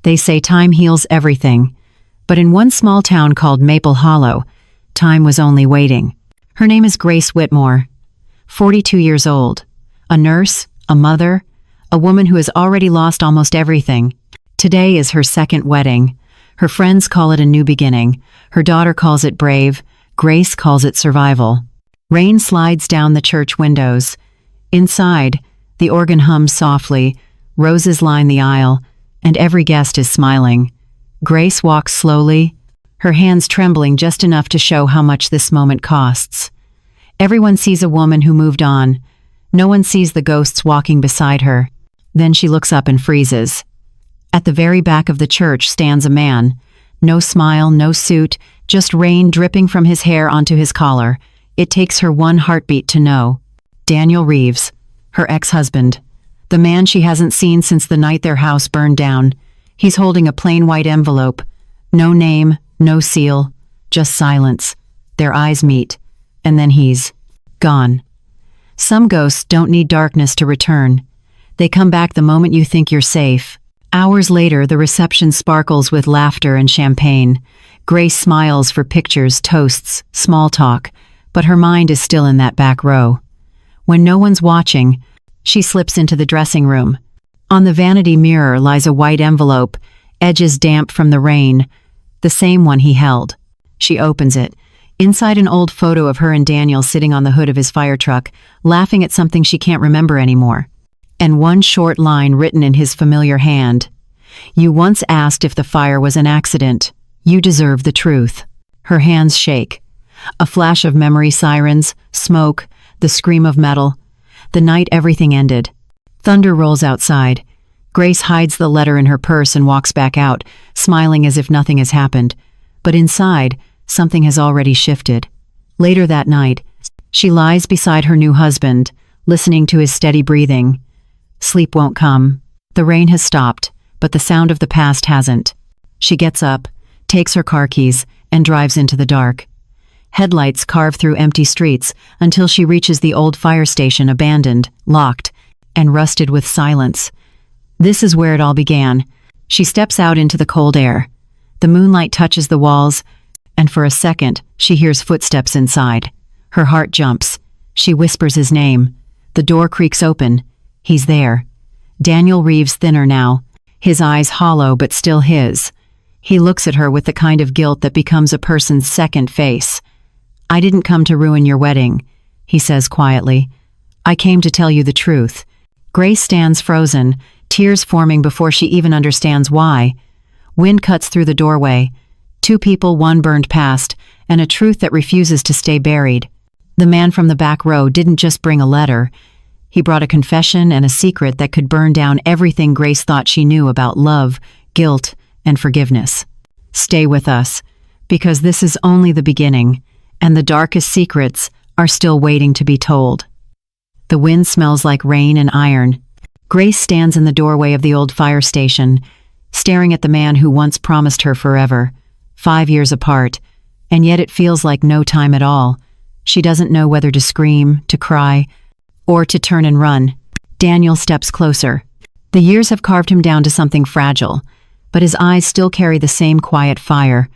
They say time heals everything, but in one small town called Maple Hollow, time was only waiting. Her name is Grace Whitmore, 42 years old, a nurse, a mother, a woman who has already lost almost everything. Today is her second wedding. Her friends call it a new beginning. Her daughter calls it brave. Grace calls it survival. Rain slides down the church windows. Inside, the organ hums softly, roses line the aisle, and every guest is smiling. Grace walks slowly, her hands trembling just enough to show how much this moment costs. Everyone sees a woman who moved on. No one sees the ghosts walking beside her. Then she looks up and freezes. At the very back of the church stands a man. No smile, no suit, just rain dripping from his hair onto his collar. It takes her one heartbeat to know. Daniel Reeves, her ex-husband. The man she hasn't seen since the night their house burned down. He's holding a plain white envelope. No name, no seal, just silence. Their eyes meet, and then he's gone. Some ghosts don't need darkness to return. They come back the moment you think you're safe. Hours later, the reception sparkles with laughter and champagne. Grace smiles for pictures, toasts, small talk, but her mind is still in that back row. When no one's watching, she slips into the dressing room. On the vanity mirror lies a white envelope, edges damp from the rain, the same one he held. She opens it. Inside, an old photo of her and Daniel sitting on the hood of his fire truck, laughing at something she can't remember anymore. And one short line written in his familiar hand. "You once asked if the fire was an accident. You deserve the truth." Her hands shake. A flash of memory, sirens, smoke, the scream of metal. The night everything ended. Thunder rolls outside. Grace hides the letter in her purse and walks back out, smiling as if nothing has happened. But inside, something has already shifted. Later that night, she lies beside her new husband, listening to his steady breathing. Sleep won't come. The rain has stopped, but the sound of the past hasn't. She gets up, takes her car keys, and drives into the dark. Headlights carve through empty streets until she reaches the old fire station, abandoned, locked, and rusted with silence. This is where it all began. She steps out into the cold air. The moonlight touches the walls, and for a second, she hears footsteps inside. Her heart jumps. She whispers his name. The door creaks open. He's there. Daniel Reeves, thinner now, his eyes hollow but still his. He looks at her with the kind of guilt that becomes a person's second face. "I didn't come to ruin your wedding," he says quietly. "I came to tell you the truth." Grace stands frozen, tears forming before she even understands why. Wind cuts through the doorway. Two people, one burned past, and a truth that refuses to stay buried. The man from the back row didn't just bring a letter. He brought a confession and a secret that could burn down everything Grace thought she knew about love, guilt, and forgiveness. Stay with us, because this is only the beginning, and the darkest secrets are still waiting to be told. The wind smells like rain and iron. Grace stands in the doorway of the old fire station, staring at the man who once promised her forever, 5 years apart, and yet it feels like no time at all. She doesn't know whether to scream, to cry, or to turn and run. Daniel steps closer. The years have carved him down to something fragile, but his eyes still carry the same quiet fire.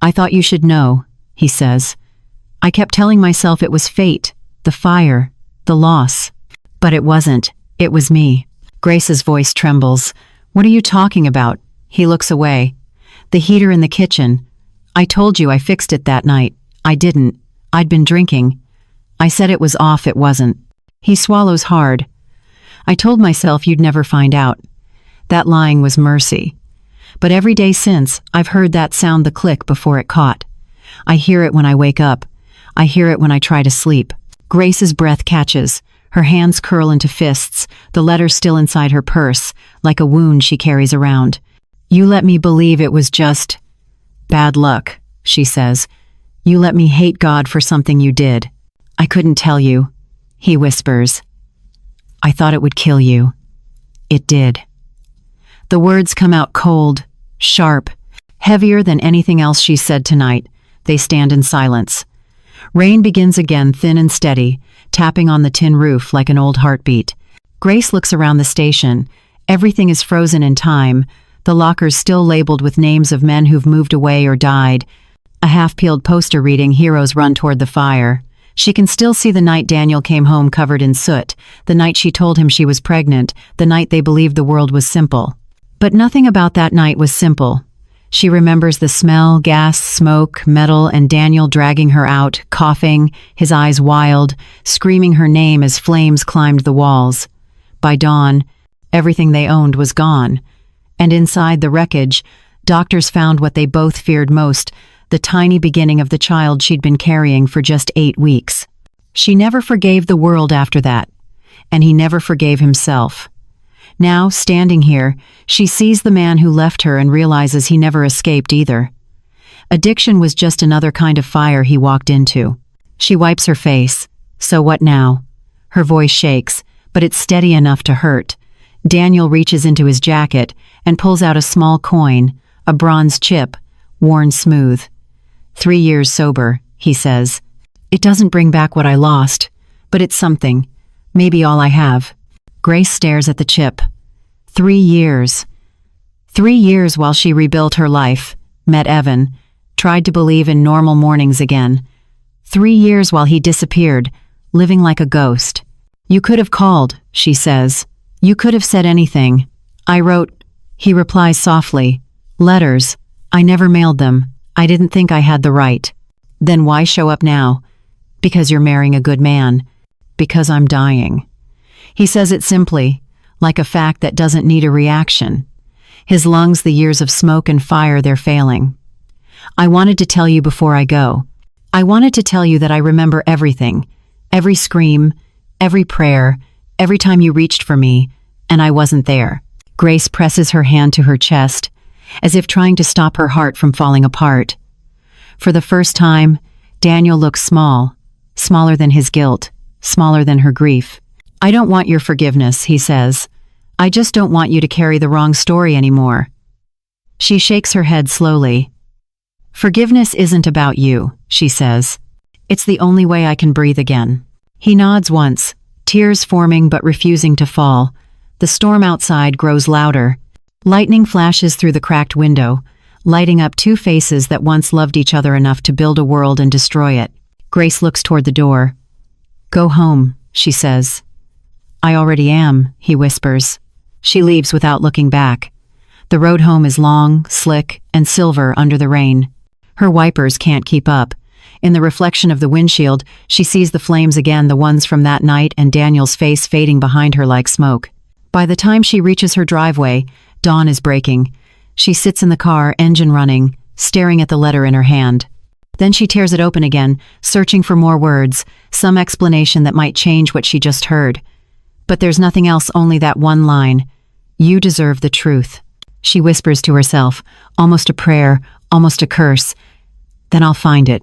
"I thought you should know," he says. "I kept telling myself it was fate, the fire, the loss. But it wasn't. It was me." Grace's voice trembles. "What are you talking about?" He looks away. "The heater in the kitchen. I told you I fixed it that night. I didn't. I'd been drinking. I said it was off, it wasn't." He swallows hard. "I told myself you'd never find out. That lying was mercy. But every day since, I've heard that sound, the click before it caught. I hear it when I wake up. I hear it when I try to sleep." Grace's breath catches. Her hands curl into fists, the letter still inside her purse, like a wound she carries around. "You let me believe it was just bad luck," she says. "You let me hate God for something you did. I couldn't tell you," he whispers. "I thought it would kill you. It did." The words come out cold, sharp, heavier than anything else she's said tonight. They stand in silence. Rain begins again, thin and steady, tapping on the tin roof like an old heartbeat. Grace looks around the station. Everything is frozen in time. the lockers still labeled with names of men who've moved away or died. A half-peeled poster reading, "Heroes run toward the fire." She can still see the night Daniel came home covered in soot, the night she told him she was pregnant, the night they believed the world was simple. But nothing about that night was simple. She remembers the smell, gas, smoke, metal, and Daniel dragging her out, coughing, his eyes wild, screaming her name as flames climbed the walls. By dawn, everything they owned was gone. And inside the wreckage, doctors found what they both feared most, the tiny beginning of the child she'd been carrying for just 8 weeks. She never forgave the world after that, and he never forgave himself. Now, standing here, she sees the man who left her and realizes he never escaped either. Addiction was just another kind of fire he walked into. She wipes her face. So what now? Her voice shakes, but it's steady enough to hurt. Daniel reaches into his jacket and pulls out a small coin, a bronze chip, worn smooth. 3 years sober, he says. It doesn't bring back what I lost, but it's something. Maybe all I have. Grace stares at the chip. 3 years. 3 years while she rebuilt her life, met Evan, tried to believe in normal mornings again. 3 years while he disappeared, living like a ghost. You could have called, she says. You could have said anything. I wrote, he replies softly. Letters. I never mailed them. I didn't think I had the right. Then why show up now? Because you're marrying a good man. Because I'm dying. He says it simply, like a fact that doesn't need a reaction. His lungs, the years of smoke and fire, they're failing. I wanted to tell you before I go. I wanted to tell you that I remember everything. Every scream, every prayer, every time you reached for me, and I wasn't there. Grace presses her hand to her chest, as if trying to stop her heart from falling apart. For the first time, Daniel looks small, smaller than his guilt, smaller than her grief. I don't want your forgiveness, he says. I just don't want you to carry the wrong story anymore. She shakes her head slowly. Forgiveness isn't about you, she says. It's the only way I can breathe again. He nods once, tears forming but refusing to fall. The storm outside grows louder. Lightning flashes through the cracked window, lighting up 2 faces that once loved each other enough to build a world and destroy it. Grace looks toward the door. Go home, she says. I already am, he whispers. She leaves without looking back. The road home is long, slick, and silver under the rain. Her wipers can't keep up. In the reflection of the windshield, she sees the flames again, the ones from that night, and Daniel's face fading behind her like smoke. By the time she reaches her driveway, dawn is breaking. She sits in the car, engine running, staring at the letter in her hand. Then she tears it open again, searching for more words, some explanation that might change what she just heard. But there's nothing else, only that one line. You deserve the truth. She whispers to herself, almost a prayer, almost a curse. Then I'll find it.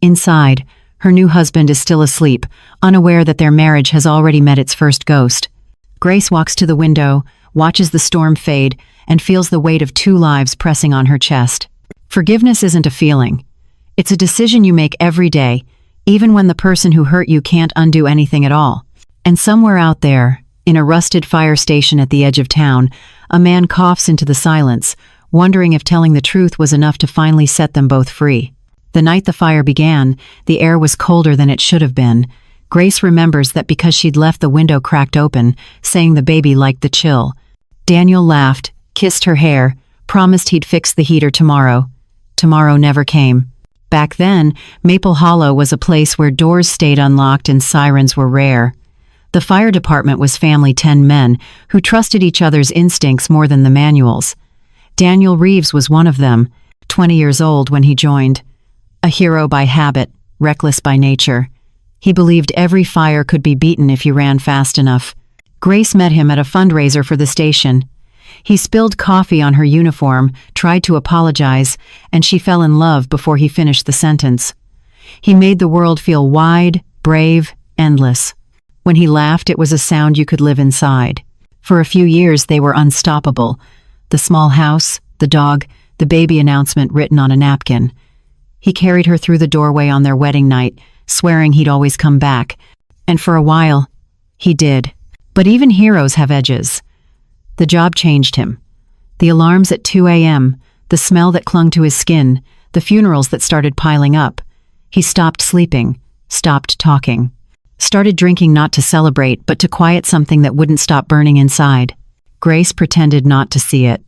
Inside, her new husband is still asleep, unaware that their marriage has already met its first ghost. Grace walks to the window, watches the storm fade, and feels the weight of 2 lives pressing on her chest. Forgiveness isn't a feeling. It's a decision you make every day, even when the person who hurt you can't undo anything at all. And somewhere out there, in a rusted fire station at the edge of town, a man coughs into the silence, wondering if telling the truth was enough to finally set them both free. The night the fire began, the air was colder than it should have been. Grace remembers that because she'd left the window cracked open, saying the baby liked the chill. Daniel laughed, kissed her hair, promised he'd fix the heater tomorrow. Tomorrow never came. Back then, Maple Hollow was a place where doors stayed unlocked and sirens were rare. The fire department was family 10 men who trusted each other's instincts more than the manuals. Daniel Reeves was one of them, 20 years old when he joined. A hero by habit, reckless by nature. He believed every fire could be beaten if you ran fast enough. Grace met him at a fundraiser for the station. He spilled coffee on her uniform, tried to apologize, and she fell in love before he finished the sentence. He made the world feel wide, brave, endless. When he laughed, it was a sound you could live inside. For a few years, they were unstoppable. The small house, the dog, the baby announcement written on a napkin. He carried her through the doorway on their wedding night, swearing he'd always come back. And for a while, he did. But even heroes have edges. The job changed him. The alarms at 2 a.m., the smell that clung to his skin, the funerals that started piling up. He stopped sleeping, stopped talking, started drinking not to celebrate but to quiet something that wouldn't stop burning inside. Grace pretended not to see it.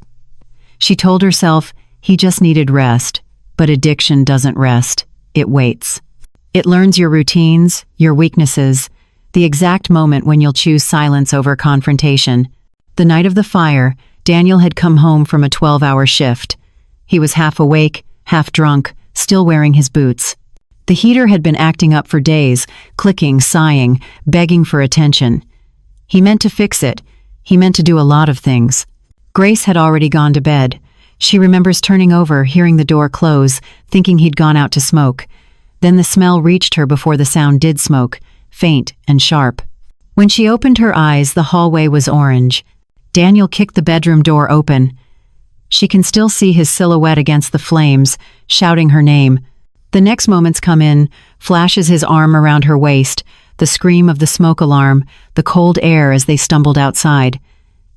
She told herself he just needed rest, but addiction doesn't rest, it waits. It learns your routines, your weaknesses, the exact moment when you'll choose silence over confrontation. The night of the fire, Daniel had come home from a 12-hour shift. He was half awake, half drunk, still wearing his boots. The heater had been acting up for days, clicking, sighing, begging for attention. He meant to fix it. He meant to do a lot of things. Grace had already gone to bed. She remembers turning over, hearing the door close, thinking he'd gone out to smoke. Then the smell reached her before the sound did smoke, faint and sharp. When she opened her eyes, the hallway was orange. Daniel kicked the bedroom door open. She can still see his silhouette against the flames, shouting her name. The next moments come in, flashes his arm around her waist, the scream of the smoke alarm, the cold air as they stumbled outside.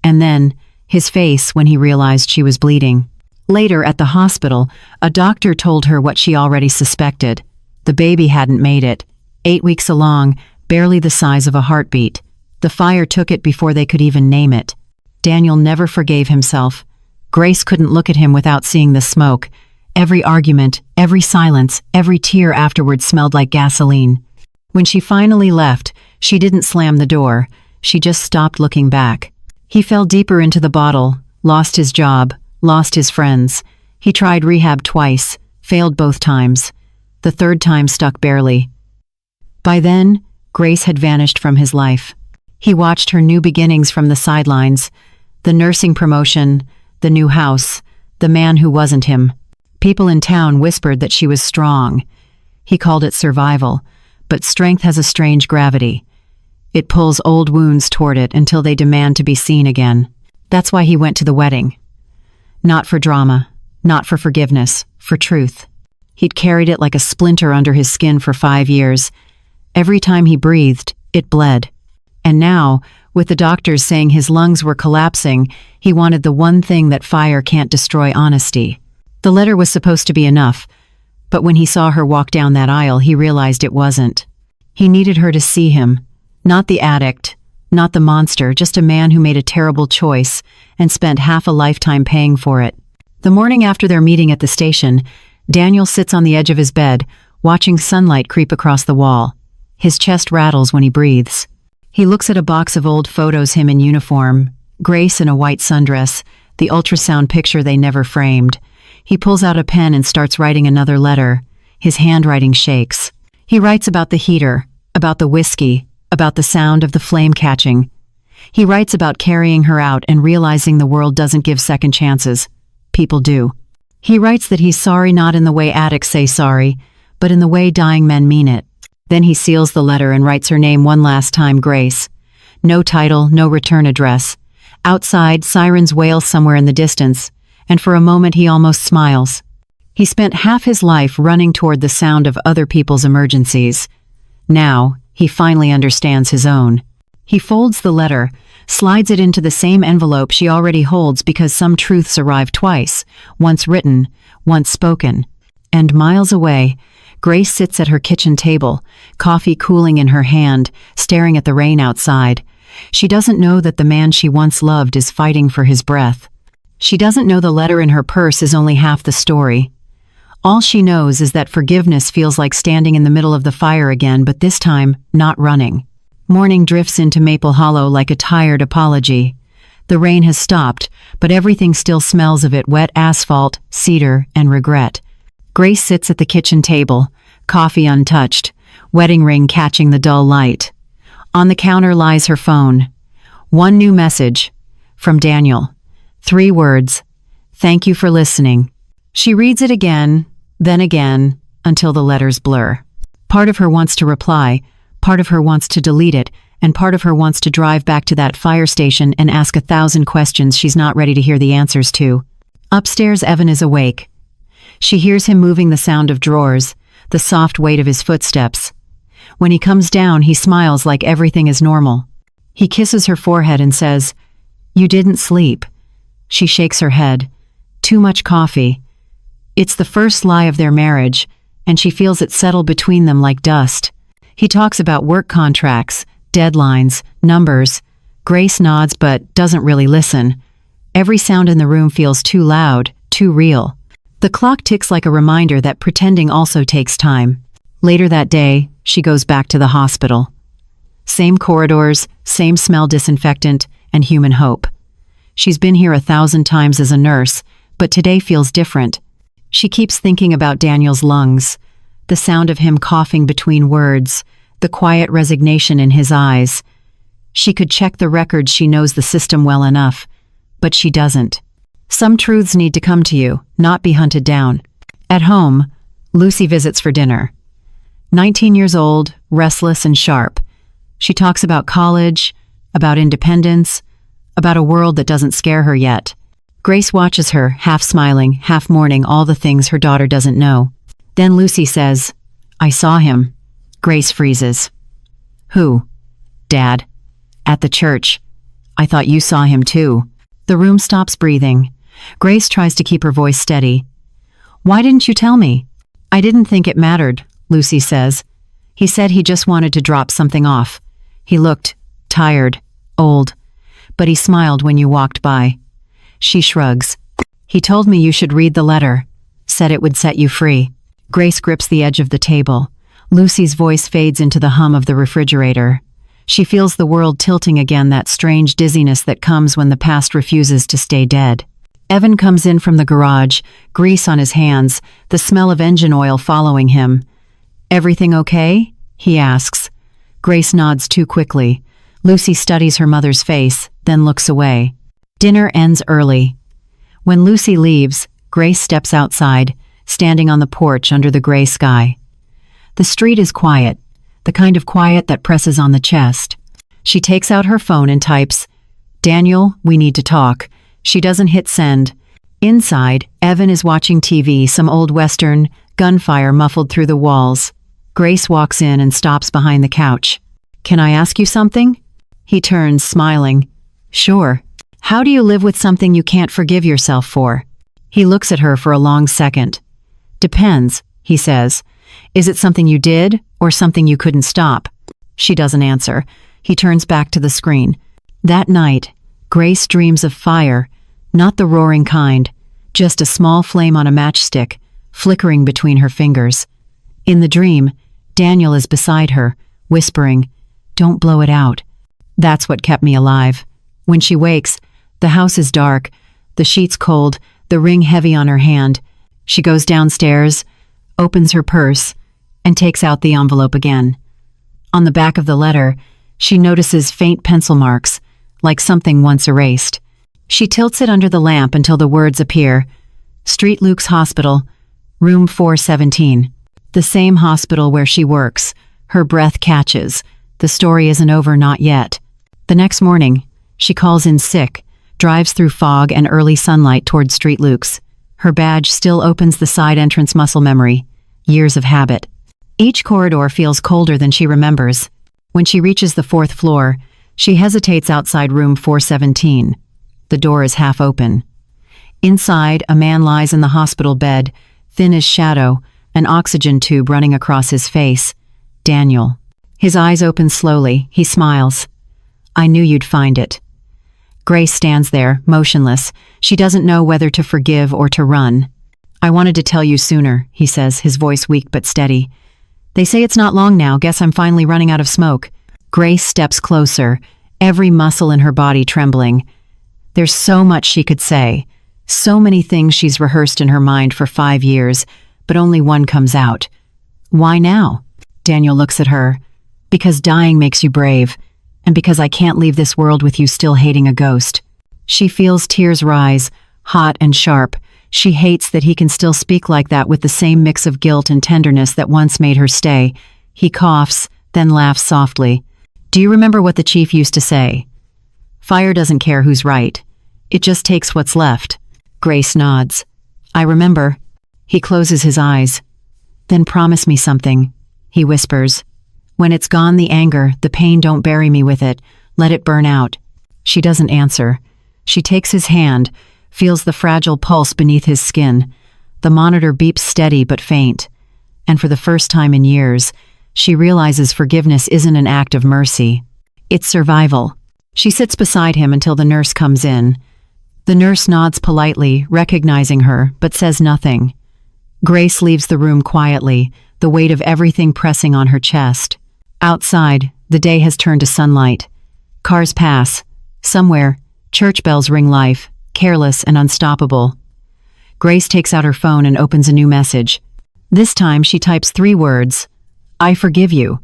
And then, his face when he realized she was bleeding. Later, at the hospital, a doctor told her what she already suspected. The baby hadn't made it. 8 weeks along, barely the size of a heartbeat. The fire took it before they could even name it. Daniel never forgave himself. Grace couldn't look at him without seeing the smoke. Every argument, every silence, every tear afterward smelled like gasoline. When she finally left, she didn't slam the door. She just stopped looking back. He fell deeper into the bottle, lost his job, lost his friends. He tried rehab twice, failed both times. The third time stuck barely. By then, Grace had vanished from his life. He watched her new beginnings from the sidelines, the nursing promotion, the new house, the man who wasn't him. People in town whispered that she was strong. He called it survival, but strength has a strange gravity. It pulls old wounds toward it until they demand to be seen again. That's why he went to the wedding. Not for drama, not for forgiveness, for truth. He'd carried it like a splinter under his skin for 5 years. Every time he breathed, it bled. And now, with the doctors saying his lungs were collapsing, he wanted the one thing that fire can't destroy: honesty. The letter was supposed to be enough, but when he saw her walk down that aisle, he realized it wasn't. He needed her to see him, not the addict, not the monster, just a man who made a terrible choice and spent half a lifetime paying for it. The morning after their meeting at the station, Daniel sits on the edge of his bed, watching sunlight creep across the wall. His chest rattles when he breathes. He looks at a box of old photos, him in uniform, Grace in a white sundress, the ultrasound picture they never framed. He pulls out a pen and starts writing another letter. His handwriting shakes. He writes about the heater, about the whiskey, about the sound of the flame catching. He writes about carrying her out and realizing the world doesn't give second chances. People do. He writes that he's sorry not in the way addicts say sorry, but in the way dying men mean it. Then he seals the letter and writes her name one last time, Grace. No title, no return address. Outside, sirens wail somewhere in the distance, and for a moment he almost smiles. He spent half his life running toward the sound of other people's emergencies. Now, he finally understands his own. He folds the letter, slides it into the same envelope she already holds because some truths arrive twice, once written, once spoken. And miles away, Grace sits at her kitchen table, coffee cooling in her hand, staring at the rain outside. She doesn't know that the man she once loved is fighting for his breath. She doesn't know the letter in her purse is only half the story. All she knows is that forgiveness feels like standing in the middle of the fire again, but this time, not running. Morning drifts into Maple Hollow like a tired apology. The rain has stopped, but everything still smells of it: wet asphalt, cedar, and regret. Grace sits at the kitchen table, coffee untouched, wedding ring catching the dull light. On the counter lies her phone. One new message. From Daniel. 3 words. Thank you for listening. She reads it again, then again, until the letters blur. Part of her wants to reply, part of her wants to delete it, and part of her wants to drive back to that fire station and ask 1,000 questions she's not ready to hear the answers to. Upstairs, Evan is awake. She hears him moving, the sound of drawers, the soft weight of his footsteps. When he comes down, he smiles like everything is normal. He kisses her forehead and says, "You didn't sleep." She shakes her head. Too much coffee. It's the first lie of their marriage, and she feels it settle between them like dust. He talks about work contracts, deadlines, numbers. Grace nods but doesn't really listen. Every sound in the room feels too loud, too real. The clock ticks like a reminder that pretending also takes time. Later that day, she goes back to the hospital. Same corridors, same smell disinfectant, and human hope. She's been here 1,000 times as a nurse, but today feels different. She keeps thinking about Daniel's lungs, the sound of him coughing between words, the quiet resignation in his eyes. She could check the records, she knows the system well enough, but she doesn't. Some truths need to come to you, not be hunted down. At home, Lucy visits for dinner. 19 years old, restless and sharp. She talks about college, about independence, about a world that doesn't scare her yet. Grace watches her, half smiling, half mourning all the things her daughter doesn't know. Then Lucy says, "I saw him." Grace freezes. "Who?" "Dad. At the church. I thought you saw him too." The room stops breathing. Grace tries to keep her voice steady. "Why didn't you tell me?" "I didn't think it mattered," Lucy says. "He said he just wanted to drop something off. He looked tired, old, but he smiled when you walked by." She shrugs. "He told me you should read the letter. Said it would set you free." Grace grips the edge of the table. Lucy's voice fades into the hum of the refrigerator. She feels the world tilting again, that strange dizziness that comes when the past refuses to stay dead. Evan comes in from the garage, grease on his hands, the smell of engine oil following him. "Everything okay?" he asks. Grace nods too quickly. Lucy studies her mother's face, then looks away. Dinner ends early. When Lucy leaves, Grace steps outside, standing on the porch under the gray sky. The street is quiet, the kind of quiet that presses on the chest. She takes out her phone and types, "Daniel, we need to talk." She doesn't hit send. Inside, Evan is watching TV, some old western, gunfire muffled through the walls. Grace walks in and stops behind the couch. "Can I ask you something?" He turns, smiling. "Sure. How do you live with something you can't forgive yourself for?" He looks at her for a long second. "Depends," he says. "Is it something you did, or something you couldn't stop?" She doesn't answer. He turns back to the screen. That night, Grace dreams of fire, not the roaring kind, just a small flame on a matchstick, flickering between her fingers. In the dream, Daniel is beside her, whispering, "Don't blow it out." That's what kept me alive. When she wakes, the house is dark, the sheets cold, the ring heavy on her hand. She goes downstairs, opens her purse, and takes out the envelope again. On the back of the letter, she notices faint pencil marks, like something once erased. She tilts it under the lamp until the words appear. Street Luke's Hospital, room 417. The same hospital where she works. Her breath catches. The story isn't over, not yet. The next morning, she calls in sick, drives through fog and early sunlight toward Street Luke's. Her badge still opens the side entrance, muscle memory. Years of habit. Each corridor feels colder than she remembers. When she reaches the 4th floor, she hesitates outside room 417. The door is half open. Inside, a man lies in the hospital bed, thin as shadow, an oxygen tube running across his face. Daniel. His eyes open slowly. He smiles. "I knew you'd find it." Grace stands there, motionless. She doesn't know whether to forgive or to run. "I wanted to tell you sooner," he says, his voice weak but steady. "They say it's not long now. Guess I'm finally running out of smoke." Grace steps closer, every muscle in her body trembling. There's so much she could say, so many things she's rehearsed in her mind for 5 years, but only one comes out. "Why now?" Daniel looks at her. "Because dying makes you brave, and because I can't leave this world with you still hating a ghost." She feels tears rise, hot and sharp. She hates that he can still speak like that with the same mix of guilt and tenderness that once made her stay. He coughs, then laughs softly. "Do you remember what the chief used to say? Fire doesn't care who's right. It just takes what's left." Grace nods. "I remember." He closes his eyes. "Then promise me something," he whispers. "When it's gone, the anger, the pain, don't bury me with it. Let it burn out." She doesn't answer. She takes his hand, feels the fragile pulse beneath his skin. The monitor beeps steady but faint. And for the first time in years, she realizes forgiveness isn't an act of mercy. It's survival. She sits beside him until the nurse comes in. The nurse nods politely, recognizing her, but says nothing. Grace leaves the room quietly, the weight of everything pressing on her chest. Outside, the day has turned to sunlight. Cars pass. Somewhere, church bells ring life, careless and unstoppable. Grace takes out her phone and opens a new message. This time she types 3 words. I forgive you.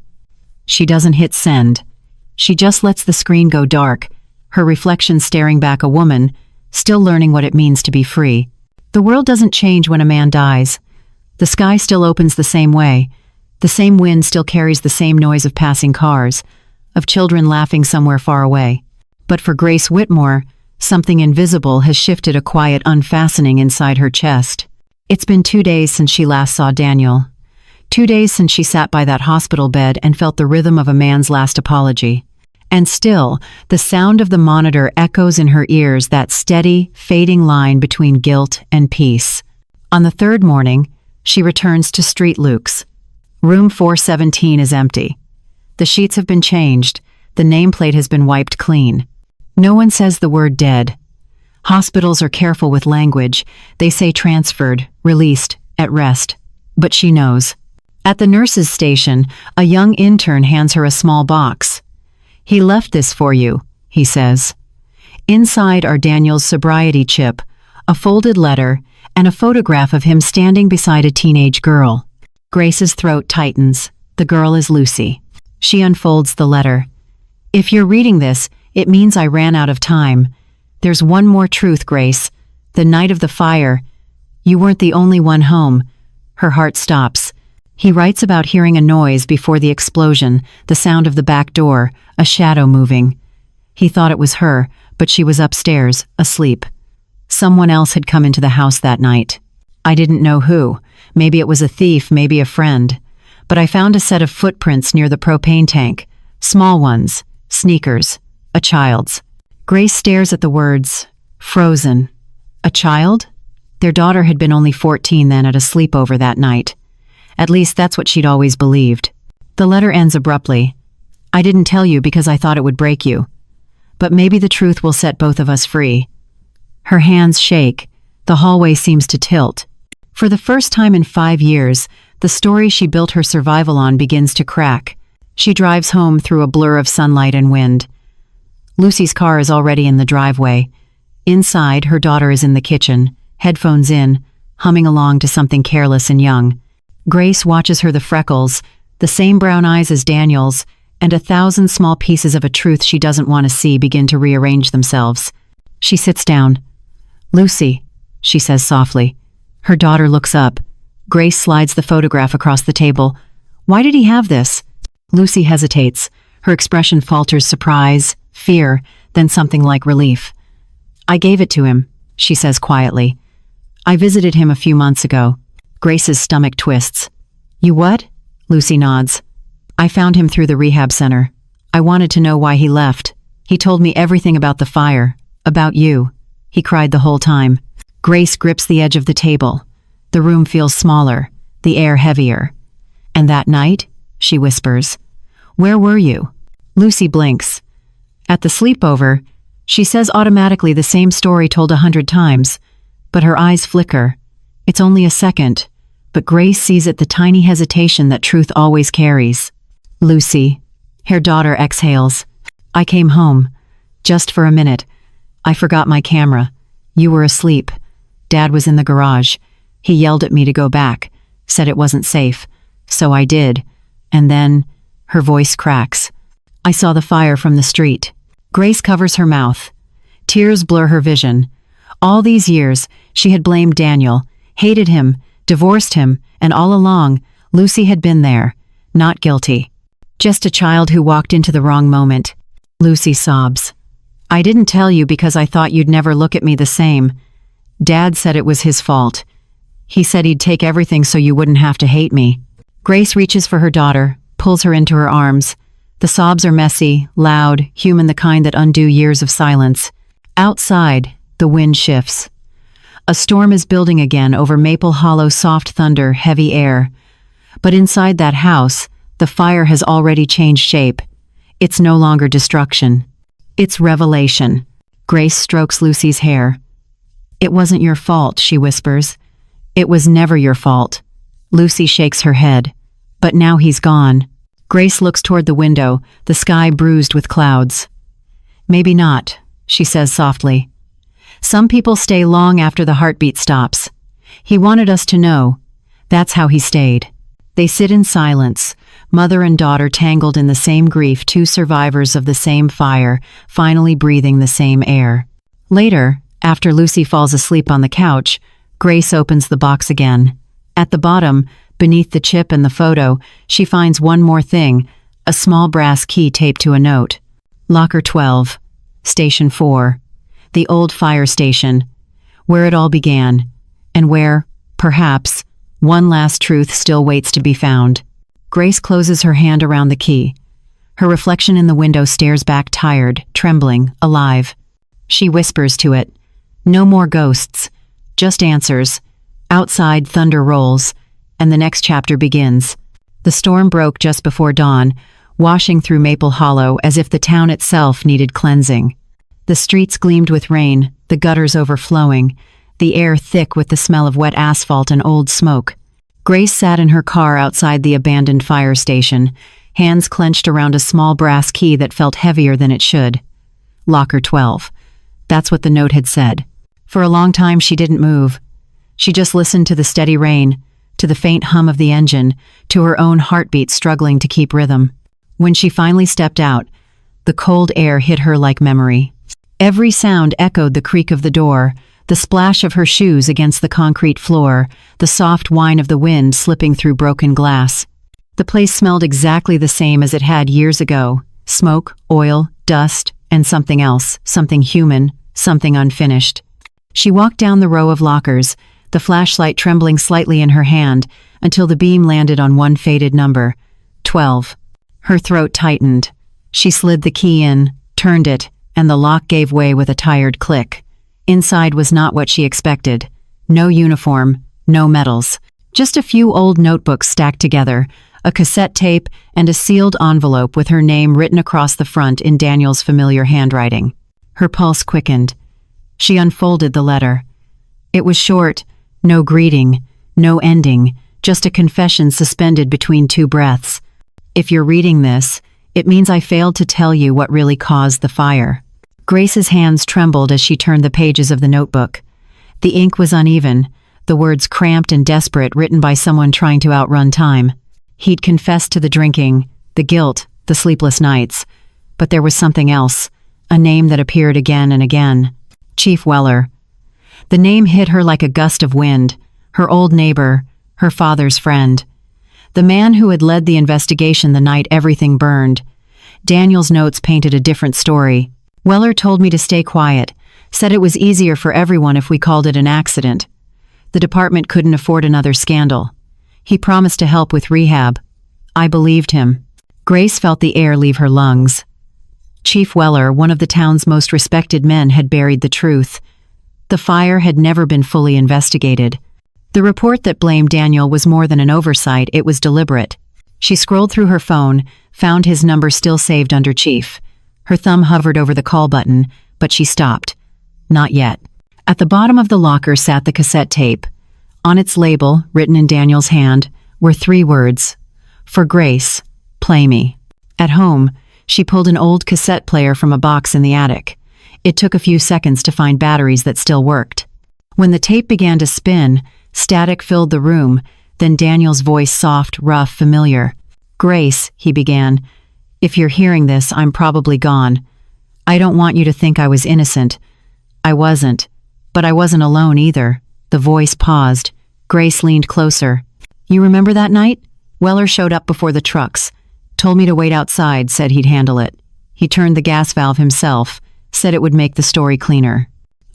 She doesn't hit send. She just lets the screen go dark, her reflection staring back a woman, still learning what it means to be free. The world doesn't change when a man dies. The sky still opens the same way. The same wind still carries the same noise of passing cars, of children laughing somewhere far away. But for Grace Whitmore, something invisible has shifted, a quiet unfastening inside her chest. It's been 2 days since she last saw Daniel. 2 days since she sat by that hospital bed and felt the rhythm of a man's last apology. And still, the sound of the monitor echoes in her ears, that steady, fading line between guilt and peace. On the 3rd morning, she returns to Street Luke's. Room 417 is empty. The sheets have been changed. The nameplate has been wiped clean. No one says the word dead. Hospitals are careful with language. They say transferred, released, at rest. But she knows. At the nurse's station, a young intern hands her a small box. He left this for you, he says. Inside are Daniel's sobriety chip, a folded letter, and a photograph of him standing beside a teenage girl. Grace's throat tightens. The girl is Lucy. She unfolds the letter. If you're reading this, it means I ran out of time. There's one more truth, Grace. The night of the fire, you weren't the only one home. Her heart stops. He writes about hearing a noise before the explosion, the sound of the back door, a shadow moving. He thought it was her, but she was upstairs, asleep. Someone else had come into the house that night. I didn't know who. Maybe it was a thief, maybe a friend. But I found a set of footprints near the propane tank. Small ones. Sneakers. A child's. Grace stares at the words, frozen. A child? Their daughter had been only 14 then, at a sleepover that night. At least that's what she'd always believed. The letter ends abruptly. I didn't tell you because I thought it would break you. But maybe the truth will set both of us free. Her hands shake. The hallway seems to tilt. For the first time in 5 years, the story she built her survival on begins to crack. She drives home through a blur of sunlight and wind. Lucy's car is already in the driveway. Inside, her daughter is in the kitchen, headphones in, humming along to something careless and young. Grace watches her, the freckles, the same brown eyes as Daniel's, and 1,000 small pieces of a truth she doesn't want to see begin to rearrange themselves. She sits down. Lucy, she says softly. Her daughter looks up. Grace slides the photograph across the table. Why did he have this? Lucy hesitates. Her expression falters surprise, fear, then something like relief. I gave it to him, she says quietly. I visited him a few months ago. Grace's stomach twists. You what? Lucy nods. I found him through the rehab center. I wanted to know why he left. He told me everything about the fire, about you. He cried the whole time. Grace grips the edge of the table. The room feels smaller, the air heavier. And that night, she whispers, where were you? Lucy blinks. At the sleepover, she says automatically the same story told 100 times, but her eyes flicker. It's only a second, but Grace sees it, the tiny hesitation that truth always carries. Lucy. Her daughter exhales. I came home. Just for a minute. I forgot my camera. You were asleep. Dad was in the garage. He yelled at me to go back, said it wasn't safe. So I did. And then, her voice cracks. I saw the fire from the street. Grace covers her mouth. Tears blur her vision. All these years, she had blamed Daniel, hated him, divorced him, and all along, Lucy had been there, not guilty. Just a child who walked into the wrong moment. Lucy sobs. I didn't tell you because I thought you'd never look at me the same. Dad said it was his fault. He said he'd take everything so you wouldn't have to hate me. Grace reaches for her daughter, pulls her into her arms. The sobs are messy, loud, human, the kind that undo years of silence. Outside, the wind shifts. A storm is building again over Maple Hollow, soft thunder, heavy air. But inside that house, the fire has already changed shape. It's no longer destruction. It's revelation. Grace strokes Lucy's hair. "It wasn't your fault," she whispers. "It was never your fault." Lucy shakes her head. "But now he's gone." Grace looks toward the window, the sky bruised with clouds. "Maybe not," she says softly. "Some people stay long after the heartbeat stops. He wanted us to know. That's how he stayed." They sit in silence, mother and daughter tangled in the same grief, two survivors of the same fire, finally breathing the same air. Later, after Lucy falls asleep on the couch, Grace opens the box again. At the bottom, beneath the chip and the photo, she finds one more thing, a small brass key taped to a note. Locker 12, Station 4, the old fire station, where it all began, and where, perhaps, one last truth still waits to be found. Grace closes her hand around the key. Her reflection in the window stares back, tired, trembling, alive. She whispers to it, "No more ghosts, just answers." Outside, thunder rolls, and the next chapter begins. The storm broke just before dawn, washing through Maple Hollow as if the town itself needed cleansing. The streets gleamed with rain, the gutters overflowing, the air thick with the smell of wet asphalt and old smoke. Grace sat in her car outside the abandoned fire station, hands clenched around a small brass key that felt heavier than it should. Locker 12. That's what the note had said. For a long time she didn't move. She just listened to the steady rain, to the faint hum of the engine, to her own heartbeat struggling to keep rhythm. When she finally stepped out, the cold air hit her like memory. Every sound echoed: the creak of the door, the splash of her shoes against the concrete floor, the soft whine of the wind slipping through broken glass. The place smelled exactly the same as it had years ago: smoke, oil, dust, and something else, something human, something unfinished. She walked down the row of lockers, the flashlight trembling slightly in her hand, until the beam landed on one faded number, 12. Her throat tightened. She slid the key in, turned it, and the lock gave way with a tired click. Inside was not what she expected. No uniform, no medals. Just a few old notebooks stacked together, a cassette tape, and a sealed envelope with her name written across the front in Daniel's familiar handwriting. Her pulse quickened. She unfolded the letter. It was short, no greeting, no ending, just a confession suspended between two breaths. "If you're reading this, it means I failed to tell you what really caused the fire." Grace's hands trembled as she turned the pages of the notebook. The ink was uneven, the words cramped and desperate, written by someone trying to outrun time. He'd confessed to the drinking, the guilt, the sleepless nights. But there was something else, a name that appeared again and again. Chief Weller. The name hit her like a gust of wind, her old neighbor, her father's friend. The man who had led the investigation the night everything burned. Daniel's notes painted a different story. Weller told me to stay quiet, said it was easier for everyone if we called it an accident. The department couldn't afford another scandal. He promised to help with rehab. I believed him. Grace felt the air leave her lungs. Chief Weller, one of the town's most respected men, had buried the truth. The fire had never been fully investigated. The report that blamed Daniel was more than an oversight, it was deliberate. She scrolled through her phone, found his number still saved under Chief. Her thumb hovered over the call button, but she stopped. Not yet. At the bottom of the locker sat the cassette tape. On its label, written in Daniel's hand, were 3 words. For Grace, play me. At home, she pulled an old cassette player from a box in the attic. It took a few seconds to find batteries that still worked. When the tape began to spin, static filled the room, then Daniel's voice, soft, rough, familiar. "Grace," he began, "if you're hearing this, I'm probably gone. I don't want you to think I was innocent. I wasn't. But I wasn't alone either." The voice paused. Grace leaned closer. "You remember that night? Weller showed up before the trucks. Told me to wait outside, said he'd handle it. He turned the gas valve himself, said it would make the story cleaner.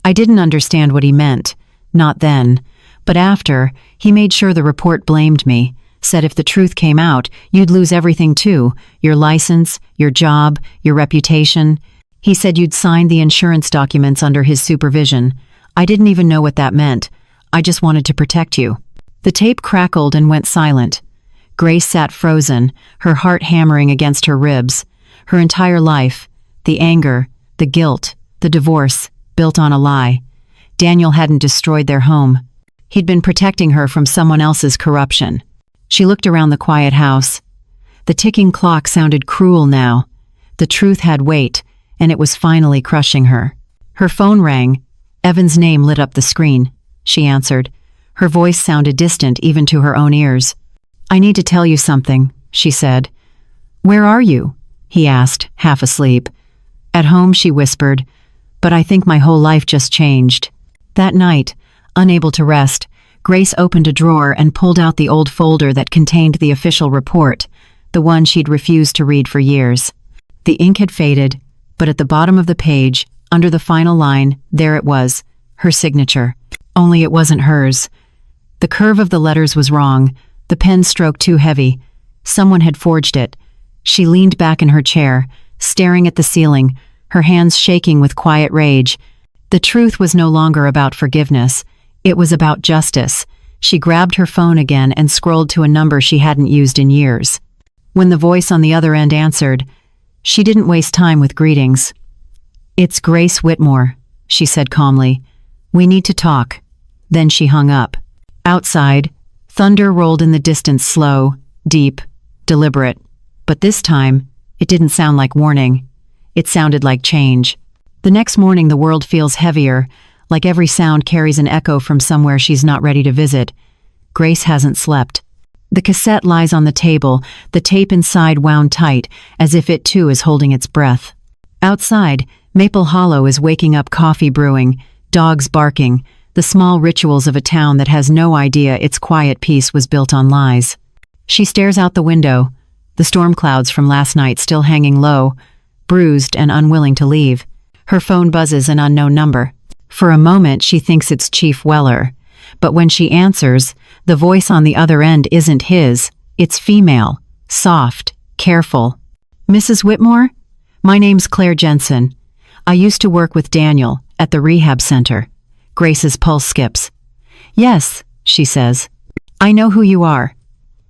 I didn't understand what he meant. Not then. But after, he made sure the report blamed me. Said if the truth came out, you'd lose everything too. Your license, your job, your reputation. He said you'd signed the insurance documents under his supervision. I didn't even know what that meant. I just wanted to protect you." The tape crackled and went silent. Grace sat frozen, her heart hammering against her ribs. Her entire life, the anger, the guilt, the divorce, built on a lie. Daniel hadn't destroyed their home. He'd been protecting her from someone else's corruption. She looked around the quiet house. The ticking clock sounded cruel now. The truth had weight, and it was finally crushing her. Her phone rang. Evan's name lit up the screen. She answered. Her voice sounded distant even to her own ears. "I need to tell you something," she said. "Where are you?" he asked, half asleep. "At home," she whispered, "but I think my whole life just changed." That night, unable to rest, Grace opened a drawer and pulled out the old folder that contained the official report, the one she'd refused to read for years. The ink had faded, but at the bottom of the page, under the final line, there it was, her signature. Only it wasn't hers. The curve of the letters was wrong, the pen stroke too heavy. Someone had forged it. She leaned back in her chair, staring at the ceiling, her hands shaking with quiet rage. The truth was no longer about forgiveness. It was about justice. She grabbed her phone again and scrolled to a number she hadn't used in years. When the voice on the other end answered, she didn't waste time with greetings. "It's Grace Whitmore," she said calmly. "We need to talk." Then she hung up. Outside, thunder rolled in the distance, slow, deep, deliberate. But this time, it didn't sound like warning. It sounded like change. The next morning the world feels heavier, like every sound carries an echo from somewhere she's not ready to visit. Grace hasn't slept. The cassette lies on the table, the tape inside wound tight, as if it too is holding its breath. Outside, Maple Hollow is waking up, coffee brewing, dogs barking, the small rituals of a town that has no idea its quiet peace was built on lies. She stares out the window, the storm clouds from last night still hanging low, bruised and unwilling to leave. Her phone buzzes an unknown number. For a moment she thinks it's Chief Weller, but when she answers, the voice on the other end isn't his, it's female, soft, careful. "Mrs. Whitmore? My name's Claire Jensen. I used to work with Daniel at the rehab center." Grace's pulse skips. "Yes," she says. "I know who you are."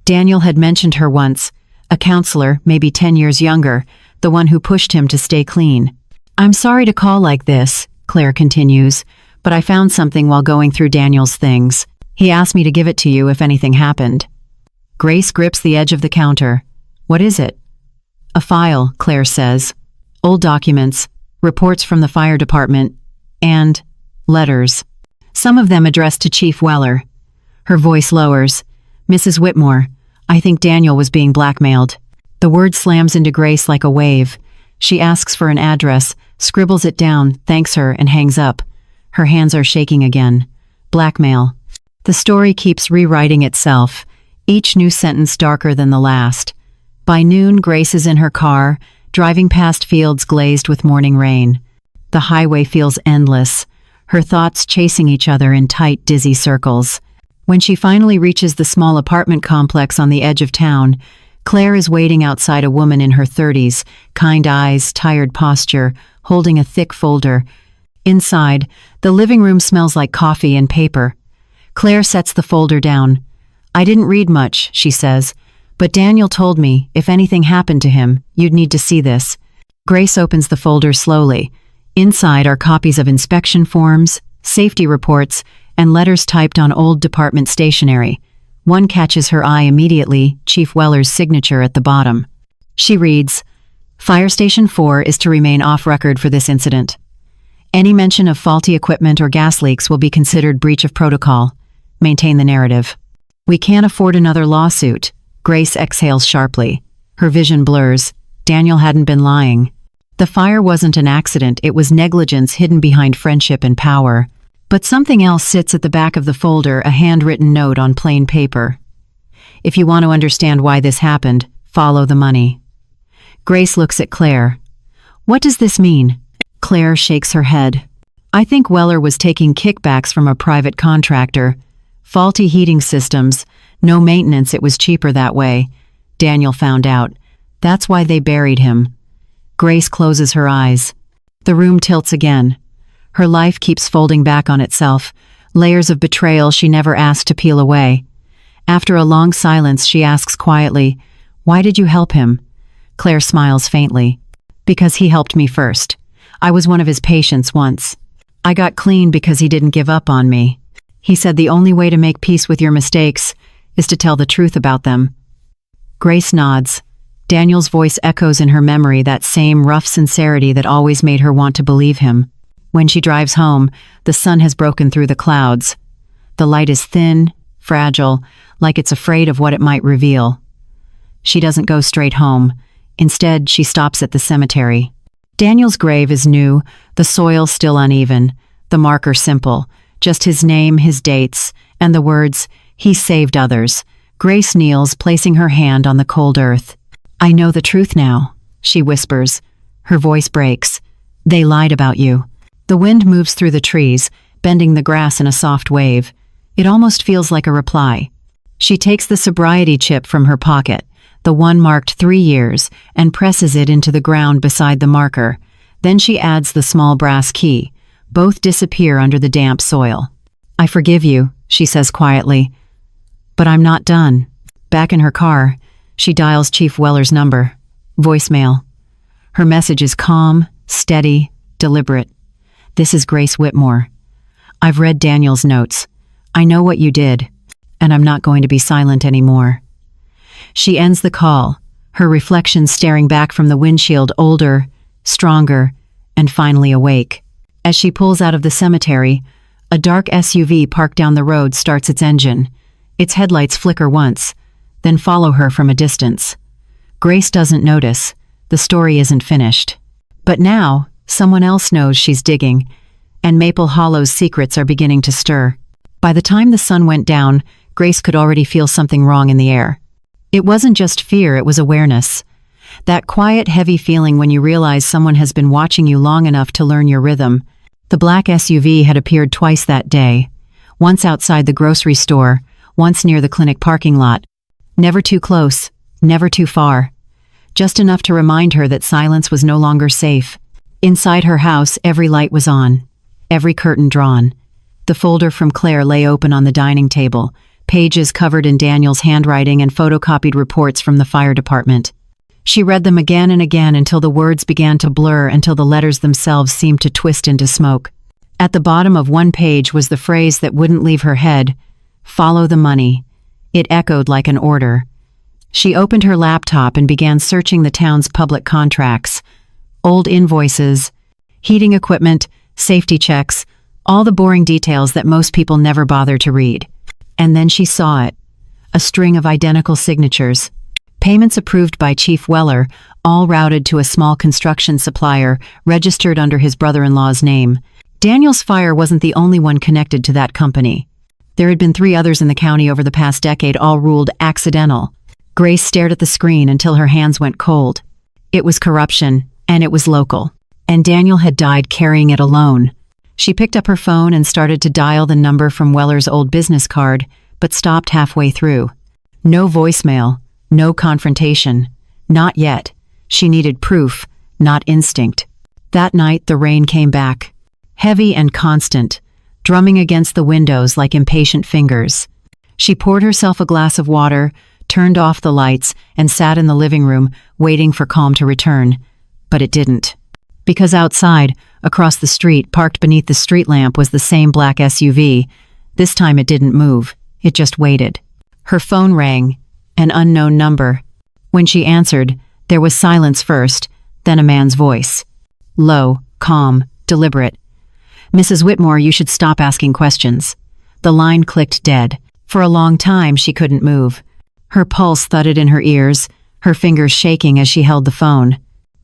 Daniel had mentioned her once, a counselor, maybe 10 years younger, the one who pushed him to stay clean. "I'm sorry to call like this," Claire continues, "but I found something while going through Daniel's things. He asked me to give it to you if anything happened." Grace grips the edge of the counter. "What is it?" "A file," Claire says. "Old documents, reports from the fire department, and letters. Some of them addressed to Chief Weller." Her voice lowers. "Mrs. Whitmore, I think Daniel was being blackmailed." The word slams into Grace like a wave. She asks for an address, scribbles it down, thanks her, and hangs up. Her hands are shaking again. Blackmail. The story keeps rewriting itself, each new sentence darker than the last. By noon, Grace is in her car, driving past fields glazed with morning rain. The highway feels endless, her thoughts chasing each other in tight, dizzy circles. When she finally reaches the small apartment complex on the edge of town, Claire is waiting outside, a woman in her 30s, kind eyes, tired posture, holding a thick folder. Inside, the living room smells like coffee and paper. Claire sets the folder down. "I didn't read much," she says, "but Daniel told me if anything happened to him, you'd need to see this." Grace opens the folder slowly. Inside are copies of inspection forms, safety reports, and letters typed on old department stationery. One catches her eye immediately, Chief Weller's signature at the bottom. She reads, "Fire Station 4 is to remain off record for this incident. Any mention of faulty equipment or gas leaks will be considered breach of protocol. Maintain the narrative." "We can't afford another lawsuit." Grace exhales sharply. Her vision blurs. Daniel hadn't been lying. The fire wasn't an accident, it was negligence hidden behind friendship and power. But something else sits at the back of the folder, a handwritten note on plain paper. "If you want to understand why this happened, follow the money." Grace looks at Claire. "What does this mean?" Claire shakes her head. "I think Weller was taking kickbacks from a private contractor. Faulty heating systems, no maintenance, it was cheaper that way. Daniel found out. That's why they buried him." Grace closes her eyes. The room tilts again. Her life keeps folding back on itself, layers of betrayal she never asked to peel away. After a long silence, she asks quietly, "Why did you help him?" Claire smiles faintly. "Because he helped me first. I was one of his patients once. I got clean because he didn't give up on me. He said the only way to make peace with your mistakes is to tell the truth about them." Grace nods. Daniel's voice echoes in her memory, that same rough sincerity that always made her want to believe him. When she drives home, the sun has broken through the clouds. The light is thin, fragile, like it's afraid of what it might reveal. She doesn't go straight home. Instead, she stops at the cemetery. Daniel's grave is new, the soil still uneven, the marker simple, just his name, his dates, and the words, "He saved others." Grace kneels, placing her hand on the cold earth. "I know the truth now," she whispers. Her voice breaks. "They lied about you." The wind moves through the trees, bending the grass in a soft wave. It almost feels like a reply. She takes the sobriety chip from her pocket, the one marked 3 years, and presses it into the ground beside the marker. Then she adds the small brass key. Both disappear under the damp soil. "I forgive you," she says quietly. "But I'm not done." Back in her car, she dials Chief Weller's number. Voicemail. Her message is calm, steady, deliberate. "This is Grace Whitmore. I've read Daniel's notes. I know what you did, and I'm not going to be silent anymore." She ends the call, her reflection staring back from the windshield, older, stronger, and finally awake. As she pulls out of the cemetery, a dark SUV parked down the road starts its engine. Its headlights flicker once, then follow her from a distance. Grace doesn't notice. The story isn't finished. But now, someone else knows she's digging, and Maple Hollow's secrets are beginning to stir. By the time the sun went down, Grace could already feel something wrong in the air. It wasn't just fear, it was awareness. That quiet, heavy feeling when you realize someone has been watching you long enough to learn your rhythm. The black SUV had appeared twice that day. Once outside the grocery store, once near the clinic parking lot. Never too close, never too far. Just enough to remind her that silence was no longer safe. Inside her house, every light was on, every curtain drawn. The folder from Claire lay open on the dining table, pages covered in Daniel's handwriting and photocopied reports from the fire department. She read them again and again until the words began to blur, until the letters themselves seemed to twist into smoke. At the bottom of one page was the phrase that wouldn't leave her head, "Follow the money." It echoed like an order. She opened her laptop and began searching the town's public contracts. Old invoices, heating equipment, safety checks, all the boring details that most people never bother to read. And then she saw it. A string of identical signatures. Payments approved by Chief Weller, all routed to a small construction supplier, registered under his brother-in-law's name. Daniel's fire wasn't the only one connected to that company. There had been 3 others in the county over the past decade, all ruled accidental. Grace stared at the screen until her hands went cold. It was corruption, and it was local. And Daniel had died carrying it alone. She picked up her phone and started to dial the number from Weller's old business card, but stopped halfway through. No voicemail, no confrontation. Not yet. She needed proof, not instinct. That night, the rain came back. Heavy and constant, drumming against the windows like impatient fingers. She poured herself a glass of water, turned off the lights, and sat in the living room, waiting for calm to return. But it didn't. Because outside, across the street, parked beneath the street lamp, was the same black SUV. This time it didn't move. It just waited. Her phone rang, an unknown number. When she answered, there was silence first, then a man's voice. Low, calm, deliberate. "Mrs. Whitmore, you should stop asking questions." The line clicked dead. For a long time, she couldn't move. Her pulse thudded in her ears, her fingers shaking as she held the phone.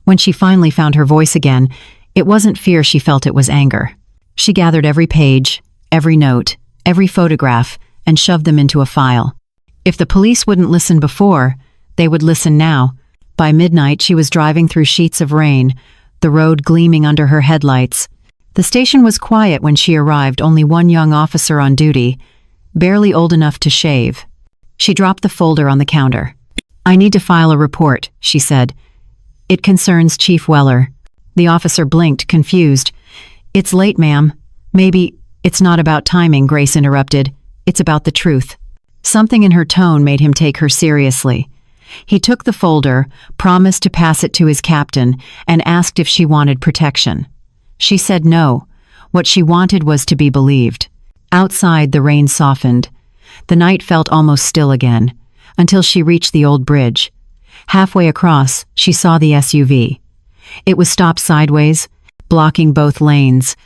When she finally found her voice again, it wasn't fear she felt, it was anger. She gathered every page, every note, every photograph, and shoved them into a file. If the police wouldn't listen before, they would listen now. By midnight, she was driving through sheets of rain, the road gleaming under her headlights. The station was quiet when she arrived, only one young officer on duty, barely old enough to shave. She dropped the folder on the counter. "I need to file a report," she said. "It concerns Chief Weller." The officer blinked, confused. "It's late, ma'am." "Maybe—" "It's not about timing," Grace interrupted. "It's about the truth." Something in her tone made him take her seriously. He took the folder, promised to pass it to his captain, and asked if she wanted protection. She said no. What she wanted was to be believed. Outside, the rain softened. The night felt almost still again, until she reached the old bridge. Halfway across, she saw the SUV. It was stopped sideways, blocking both lanes.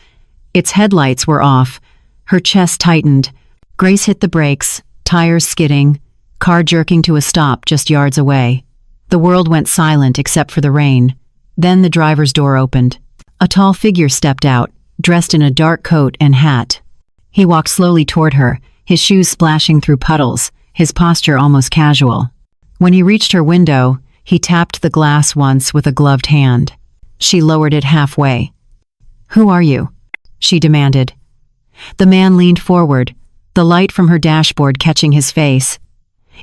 Its headlights were off. Her chest tightened. Grace hit the brakes, tires skidding, car jerking to a stop just yards away. The world went silent except for the rain. Then the driver's door opened. A tall figure stepped out, dressed in a dark coat and hat. He walked slowly toward her, his shoes splashing through puddles, his posture almost casual. When he reached her window, he tapped the glass once with a gloved hand. She lowered it halfway. "Who are you?" she demanded. The man leaned forward, the light from her dashboard catching his face.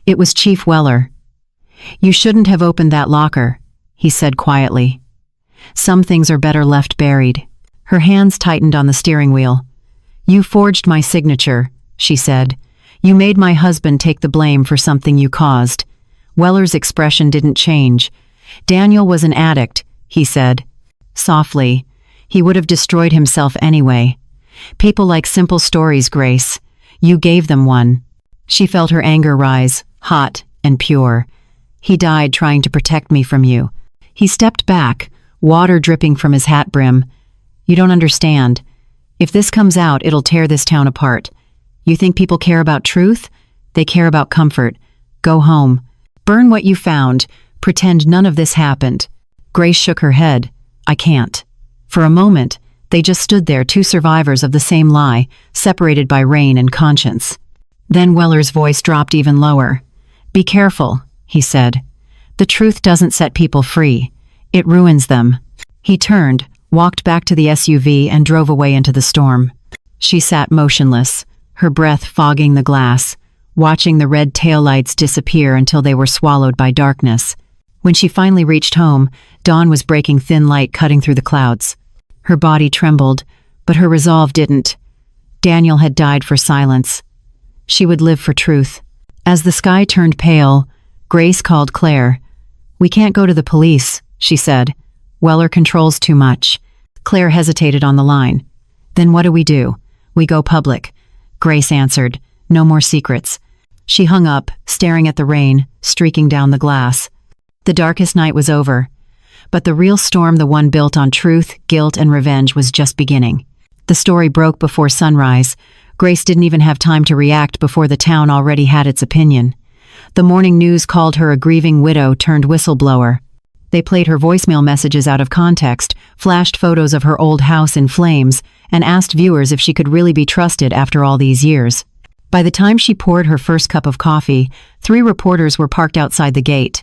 It was Chief Weller. "You shouldn't have opened that locker," he said quietly. "Some things are better left buried." Her hands tightened on the steering wheel. "You forged my signature," she said. "You made my husband take the blame for something you caused." Weller's expression didn't change. "Daniel was an addict," he said. Softly, "He would have destroyed himself anyway. People like simple stories, Grace. You gave them one." She felt her anger rise, hot and pure. "He died trying to protect me from you." He stepped back, water dripping from his hat brim. "You don't understand. If this comes out, it'll tear this town apart. You think people care about truth? They care about comfort. Go home. Burn what you found. Pretend none of this happened." Grace shook her head. "I can't." For a moment, they just stood there, two survivors of the same lie, separated by rain and conscience. Then Weller's voice dropped even lower. "Be careful," he said. "The truth doesn't set people free. It ruins them." He turned, walked back to the SUV, and drove away into the storm. She sat motionless, her breath fogging the glass, watching the red taillights disappear until they were swallowed by darkness. When she finally reached home, dawn was breaking, thin light cutting through the clouds. Her body trembled, but her resolve didn't. Daniel had died for silence. She would live for truth. As the sky turned pale, Grace called Claire. "We can't go to the police," she said. "Weller controls too much." Claire hesitated on the line. "Then what do? We go public." Grace answered, "No more secrets." She hung up, staring at the rain, streaking down the glass. The darkest night was over. But the real storm, the one built on truth, guilt, and revenge, was just beginning. The story broke before sunrise. Grace didn't even have time to react before the town already had its opinion. The morning news called her a grieving widow turned whistleblower. They played her voicemail messages out of context, flashed photos of her old house in flames, and asked viewers if she could really be trusted after all these years. By the time she poured her first cup of coffee, 3 reporters were parked outside the gate.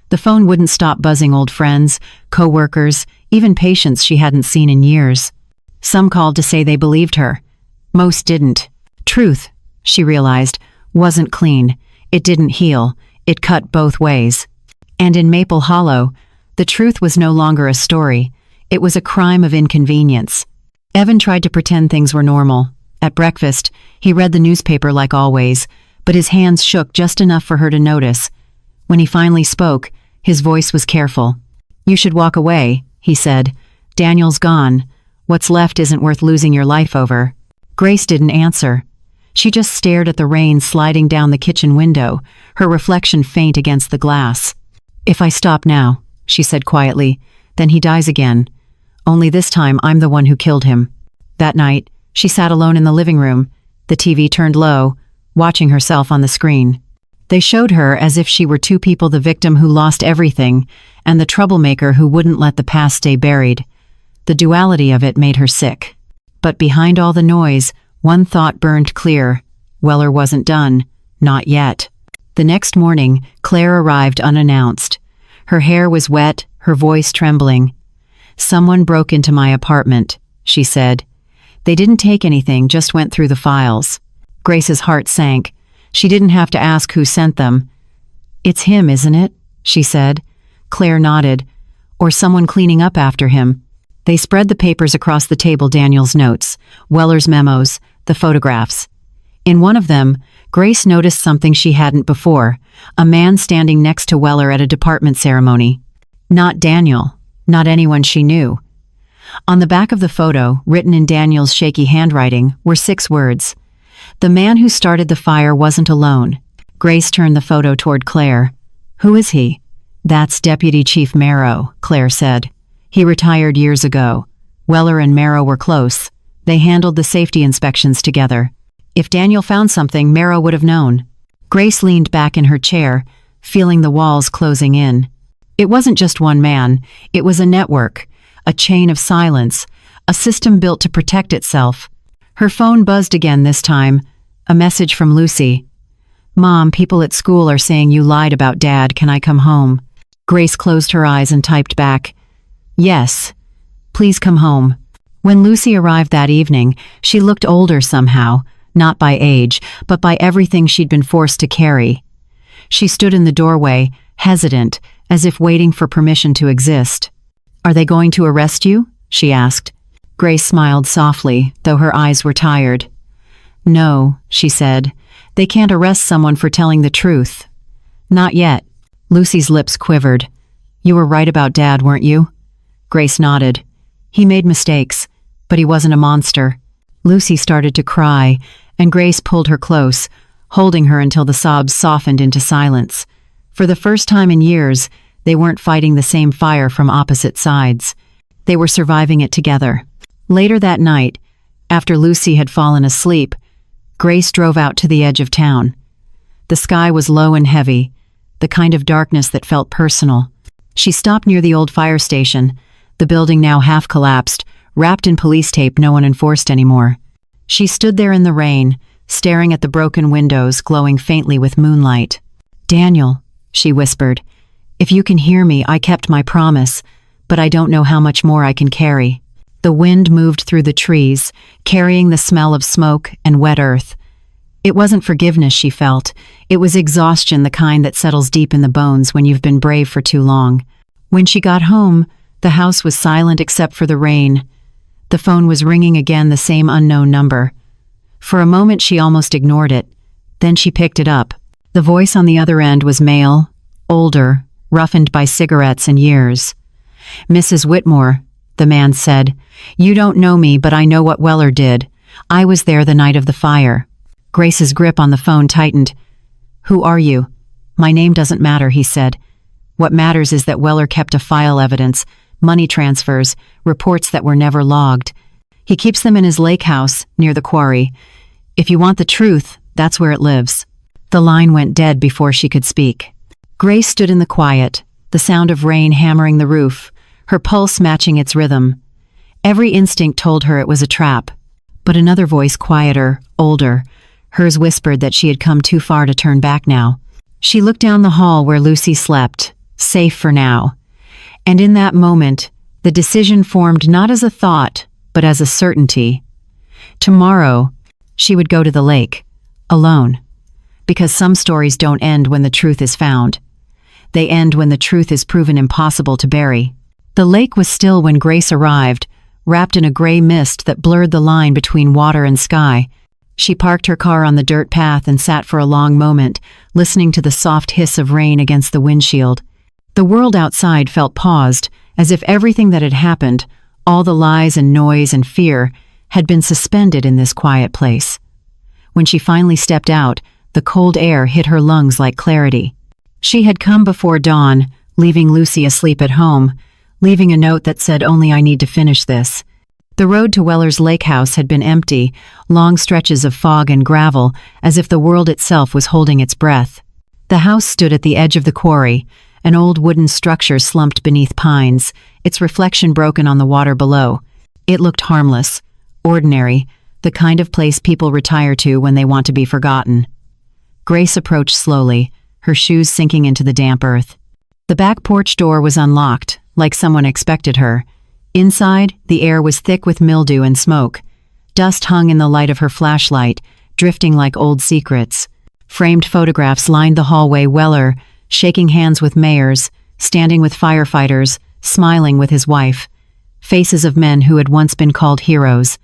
The phone wouldn't stop buzzing: old friends, co-workers, even patients she hadn't seen in years. Some called to say they believed her. Most didn't. Truth, she realized, wasn't clean. It didn't heal. It cut both ways. And in Maple Hollow, the truth was no longer a story. It was a crime of inconvenience. Evan tried to pretend things were normal. At breakfast, he read the newspaper like always, but his hands shook just enough for her to notice. When he finally spoke, his voice was careful. "You should walk away," he said. "Daniel's gone. What's left isn't worth losing your life over." Grace didn't answer. She just stared at the rain sliding down the kitchen window, her reflection faint against the glass. "If I stop now," she said quietly, "then he dies again. Only this time I'm the one who killed him." That night, she sat alone in the living room, the TV turned low, watching herself on the screen. They showed her as if she were two people: the victim who lost everything, and the troublemaker who wouldn't let the past stay buried. The duality of it made her sick. But behind all the noise, one thought burned clear: Weller wasn't done. Not yet. The next morning, Claire arrived unannounced. Her hair was wet, her voice trembling. "Someone broke into my apartment," she said. "They didn't take anything, just went through the files." Grace's heart sank. She didn't have to ask who sent them. "It's him, isn't it?" she said. Claire nodded. "Or someone cleaning up after him." They spread the papers across the table, Daniel's notes, Weller's memos, the photographs. In one of them, Grace noticed something she hadn't before, a man standing next to Weller at a department ceremony. Not Daniel, not anyone she knew. On the back of the photo, written in Daniel's shaky handwriting, were 6 words. The man who started the fire wasn't alone. Grace turned the photo toward Claire. Who is he? That's Deputy Chief Marrow, Claire said. He retired years ago. Weller and Marrow were close. They handled the safety inspections together. If Daniel found something, Marrow would have known. Grace leaned back in her chair, feeling the walls closing in. It wasn't just one man. It was a network, a chain of silence, a system built to protect itself. Her phone buzzed again this time, a message from Lucy. Mom, people at school are saying you lied about Dad. Can I come home? Grace closed her eyes and typed back, Yes. Please come home. When Lucy arrived that evening, she looked older somehow, not by age, but by everything she'd been forced to carry. She stood in the doorway, hesitant, as if waiting for permission to exist. Are they going to arrest you? She asked. Grace smiled softly, though her eyes were tired. No, she said. They can't arrest someone for telling the truth. Not yet. Lucy's lips quivered. You were right about Dad, weren't you? Grace nodded. He made mistakes, but he wasn't a monster. Lucy started to cry, and Grace pulled her close, holding her until the sobs softened into silence. For the first time in years, they weren't fighting the same fire from opposite sides. They were surviving it together. Later that night, after Lucy had fallen asleep, Grace drove out to the edge of town. The sky was low and heavy, the kind of darkness that felt personal. She stopped near the old fire station, the building now half collapsed, wrapped in police tape no one enforced anymore. She stood there in the rain, staring at the broken windows glowing faintly with moonlight. Daniel, she whispered, if you can hear me, I kept my promise, but I don't know how much more I can carry. The wind moved through the trees, carrying the smell of smoke and wet earth. It wasn't forgiveness she felt. It was exhaustion, the kind that settles deep in the bones when you've been brave for too long. When she got home, the house was silent except for the rain. The phone was ringing again, the same unknown number. For a moment she almost ignored it. Then she picked it up. The voice on the other end was male, older, roughened by cigarettes and years. Mrs. Whitmore, the man said, you don't know me, but I know what Weller did. I was there the night of the fire. Grace's grip on the phone tightened. Who are you? My name doesn't matter, he said. What matters is that Weller kept a file, evidence, money transfers, reports that were never logged. He keeps them in his lake house near the quarry. If you want the truth, that's where it lives. The line went dead before she could speak. Grace stood in the quiet, the sound of rain hammering the roof, her pulse matching its rhythm. Every instinct told her it was a trap. But another voice, quieter, older, hers whispered that she had come too far to turn back now. She looked down the hall where Lucy slept, safe for now. And in that moment, the decision formed not as a thought, but as a certainty. Tomorrow, she would go to the lake, alone. Because some stories don't end when the truth is found. They end when the truth is proven impossible to bury. The lake was still when Grace arrived, wrapped in a gray mist that blurred the line between water and sky. She parked her car on the dirt path and sat for a long moment, listening to the soft hiss of rain against the windshield. The world outside felt paused, as if everything that had happened, all the lies and noise and fear, had been suspended in this quiet place. When she finally stepped out, the cold air hit her lungs like clarity. She had come before dawn, leaving Lucy asleep at home, leaving a note that said only I need to finish this. The road to Weller's lake house had been empty, long stretches of fog and gravel, as if the world itself was holding its breath. The house stood at the edge of the quarry, an old wooden structure slumped beneath pines, its reflection broken on the water below. It looked harmless, ordinary, the kind of place people retire to when they want to be forgotten. Grace approached slowly, her shoes sinking into the damp earth. The back porch door was unlocked, like someone expected her. Inside, the air was thick with mildew and smoke. Dust hung in the light of her flashlight, drifting like old secrets. Framed photographs lined the hallway. Weller, shaking hands with mayors, standing with firefighters, smiling with his wife. faces of men who had once been called heroes,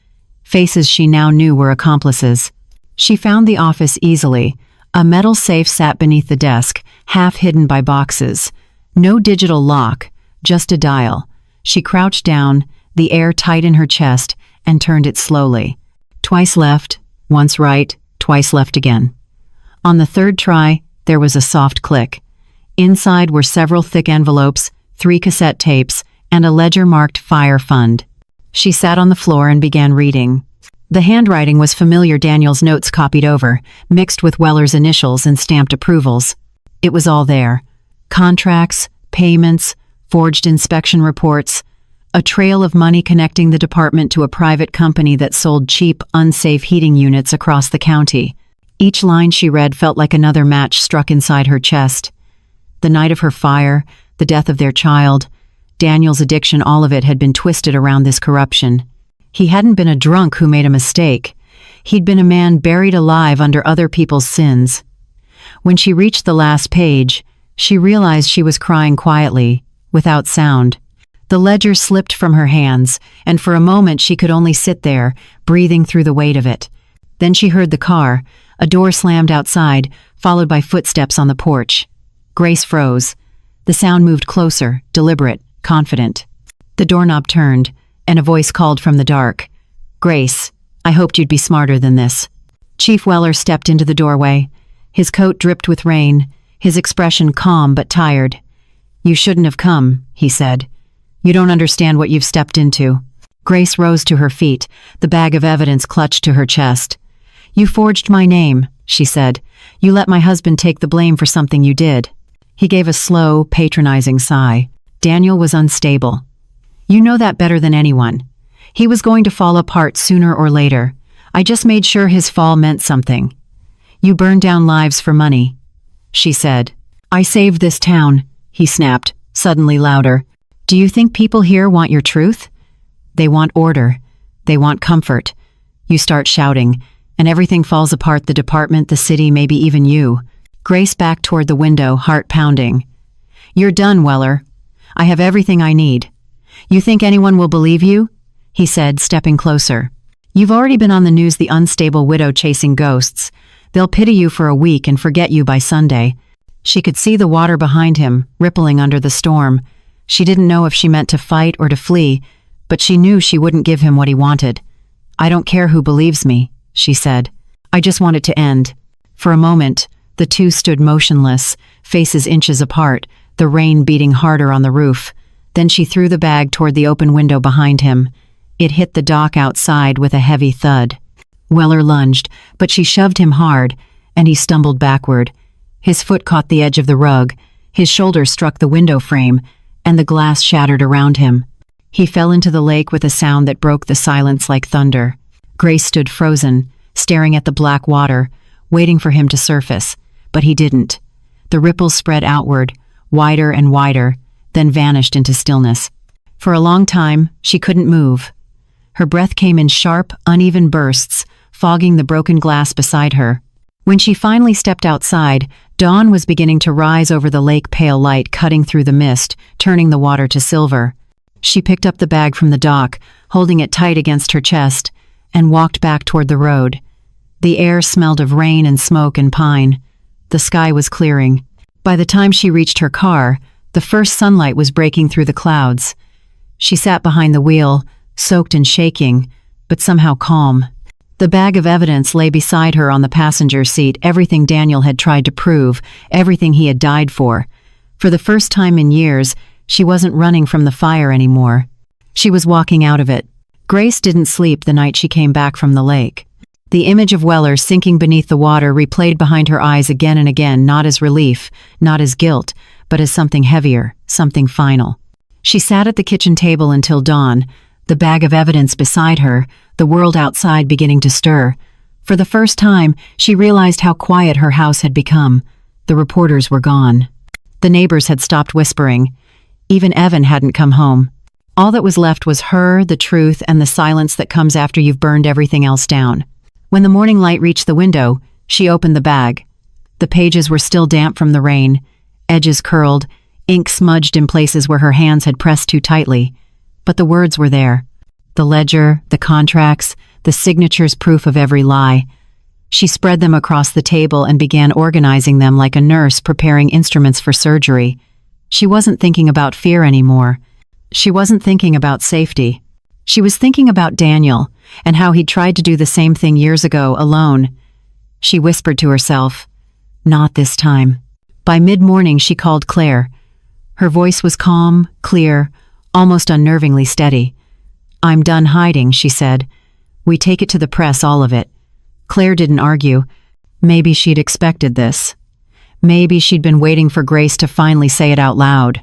faces she now knew were accomplices. She found the office easily. A metal safe sat beneath the desk, half hidden by boxes. No digital lock, just a dial. She crouched down, the air tight in her chest, and turned it slowly. Twice left, once right, twice left again. On the third try, there was a soft click. Inside were several thick envelopes, 3 cassette tapes, and a ledger marked Fire Fund. She sat on the floor and began reading. The handwriting was familiar. Daniel's notes copied over, mixed with Weller's initials and stamped approvals. It was all there. Contracts, payments, forged inspection reports, a trail of money connecting the department to a private company that sold cheap, unsafe heating units across the county. Each line she read felt like another match struck inside her chest. The night of her fire, the death of their child, Daniel's addiction, all of it had been twisted around this corruption. He hadn't been a drunk who made a mistake. He'd been a man buried alive under other people's sins. When she reached the last page, she realized she was crying quietly, without sound. The ledger slipped from her hands, and for a moment she could only sit there, breathing through the weight of it. Then she heard the car. A door slammed outside, followed by footsteps on the porch. Grace froze. The sound moved closer, deliberate, confident. The doorknob turned, and a voice called from the dark. "Grace, I hoped you'd be smarter than this." Chief Weller stepped into the doorway. His coat dripped with rain, his expression calm but tired. "You shouldn't have come," he said. "You don't understand what you've stepped into." Grace rose to her feet, the bag of evidence clutched to her chest. "You forged my name," she said. "You let my husband take the blame for something you did." He gave a slow, patronizing sigh. Daniel was unstable. "You know that better than anyone. He was going to fall apart sooner or later. I just made sure his fall meant something." "You burned down lives for money," she said. "I saved this town," he snapped, suddenly louder. "Do you think people here want your truth? They want order. They want comfort. You start shouting, and everything falls apart, the department, the city, maybe even you." Grace backed toward the window, heart pounding. "You're done, Weller. I have everything I need. You think anyone will believe you?" he said, stepping closer. "You've already been on the news, the unstable widow chasing ghosts. They'll pity you for a week and forget you by Sunday." She could see the water behind him, rippling under the storm. She didn't know if she meant to fight or to flee, but she knew she wouldn't give him what he wanted. "I don't care who believes me," she said. "I just want it to end." For a moment, the two stood motionless, faces inches apart, the rain beating harder on the roof. Then she threw the bag toward the open window behind him. It hit the dock outside with a heavy thud. Weller lunged, but she shoved him hard, and he stumbled backward. His foot caught the edge of the rug, his shoulder struck the window frame, and the glass shattered around him. He fell into the lake with a sound that broke the silence like thunder. Grace stood frozen, staring at the black water, waiting for him to surface, but he didn't. The ripples spread outward, wider and wider, then vanished into stillness. For a long time, she couldn't move. Her breath came in sharp, uneven bursts, fogging the broken glass beside her. When she finally stepped outside, dawn was beginning to rise over the lake, pale light cutting through the mist, turning the water to silver. She picked up the bag from the dock, holding it tight against her chest, and walked back toward the road. The air smelled of rain and smoke and pine. The sky was clearing. By the time she reached her car, the first sunlight was breaking through the clouds. She sat behind the wheel, soaked and shaking, but somehow calm. The bag of evidence lay beside her on the passenger seat, everything Daniel had tried to prove, everything he had died for. For the first time in years, she wasn't running from the fire anymore. She was walking out of it. Grace didn't sleep the night she came back from the lake. The image of Weller sinking beneath the water replayed behind her eyes again and again, not as relief, not as guilt, but as something heavier, something final. She sat at the kitchen table until dawn, the bag of evidence beside her, the world outside beginning to stir. For the first time, she realized how quiet her house had become. The reporters were gone. The neighbors had stopped whispering. Even Evan hadn't come home. All that was left was her, the truth, and the silence that comes after you've burned everything else down. When the morning light reached the window, she opened the bag. The pages were still damp from the rain, edges curled, ink smudged in places where her hands had pressed too tightly. But the words were there. The ledger, the contracts, the signatures, proof of every lie. She spread them across the table and began organizing them like a nurse preparing instruments for surgery. She wasn't thinking about fear anymore. She wasn't thinking about safety. She was thinking about Daniel and how he'd tried to do the same thing years ago alone. She whispered to herself, "Not this time." By mid-morning, she called Claire. Her voice was calm, clear, almost unnervingly steady. "I'm done hiding," she said. "We take it to the press, all of it." Claire didn't argue. Maybe she'd expected this. Maybe she'd been waiting for Grace to finally say it out loud.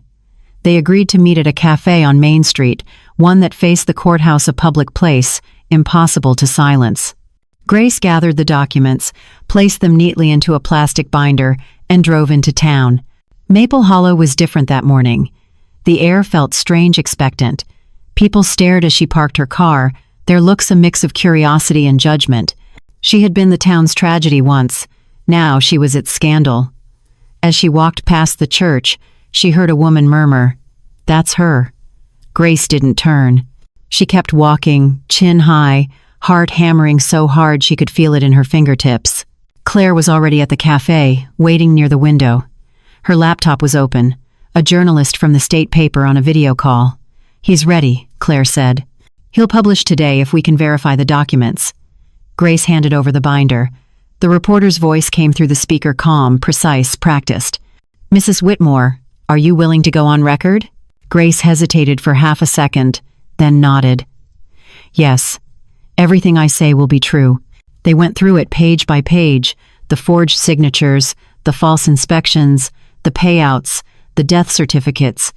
They agreed to meet at a cafe on Main Street, one that faced the courthouse, a public place, impossible to silence. Grace gathered the documents, placed them neatly into a plastic binder, and drove into town. Maple Hollow was different that morning. The air felt strange, expectant. People stared as she parked her car, their looks a mix of curiosity and judgment. She had been the town's tragedy once. Now she was its scandal. As she walked past the church, she heard a woman murmur, "That's her." Grace didn't turn. She kept walking, chin high, heart hammering so hard she could feel it in her fingertips. Claire was already at the cafe, waiting near the window. Her laptop was open, a journalist from the state paper on a video call. "He's ready," Claire said. "He'll publish today if we can verify the documents." Grace handed over the binder. The reporter's voice came through the speaker, calm, precise, practiced. "Mrs. Whitmore, are you willing to go on record?" Grace hesitated for half a second, then nodded. "Yes. Everything I say will be true." They went through it page by page, the forged signatures, the false inspections, the payouts, the death certificates.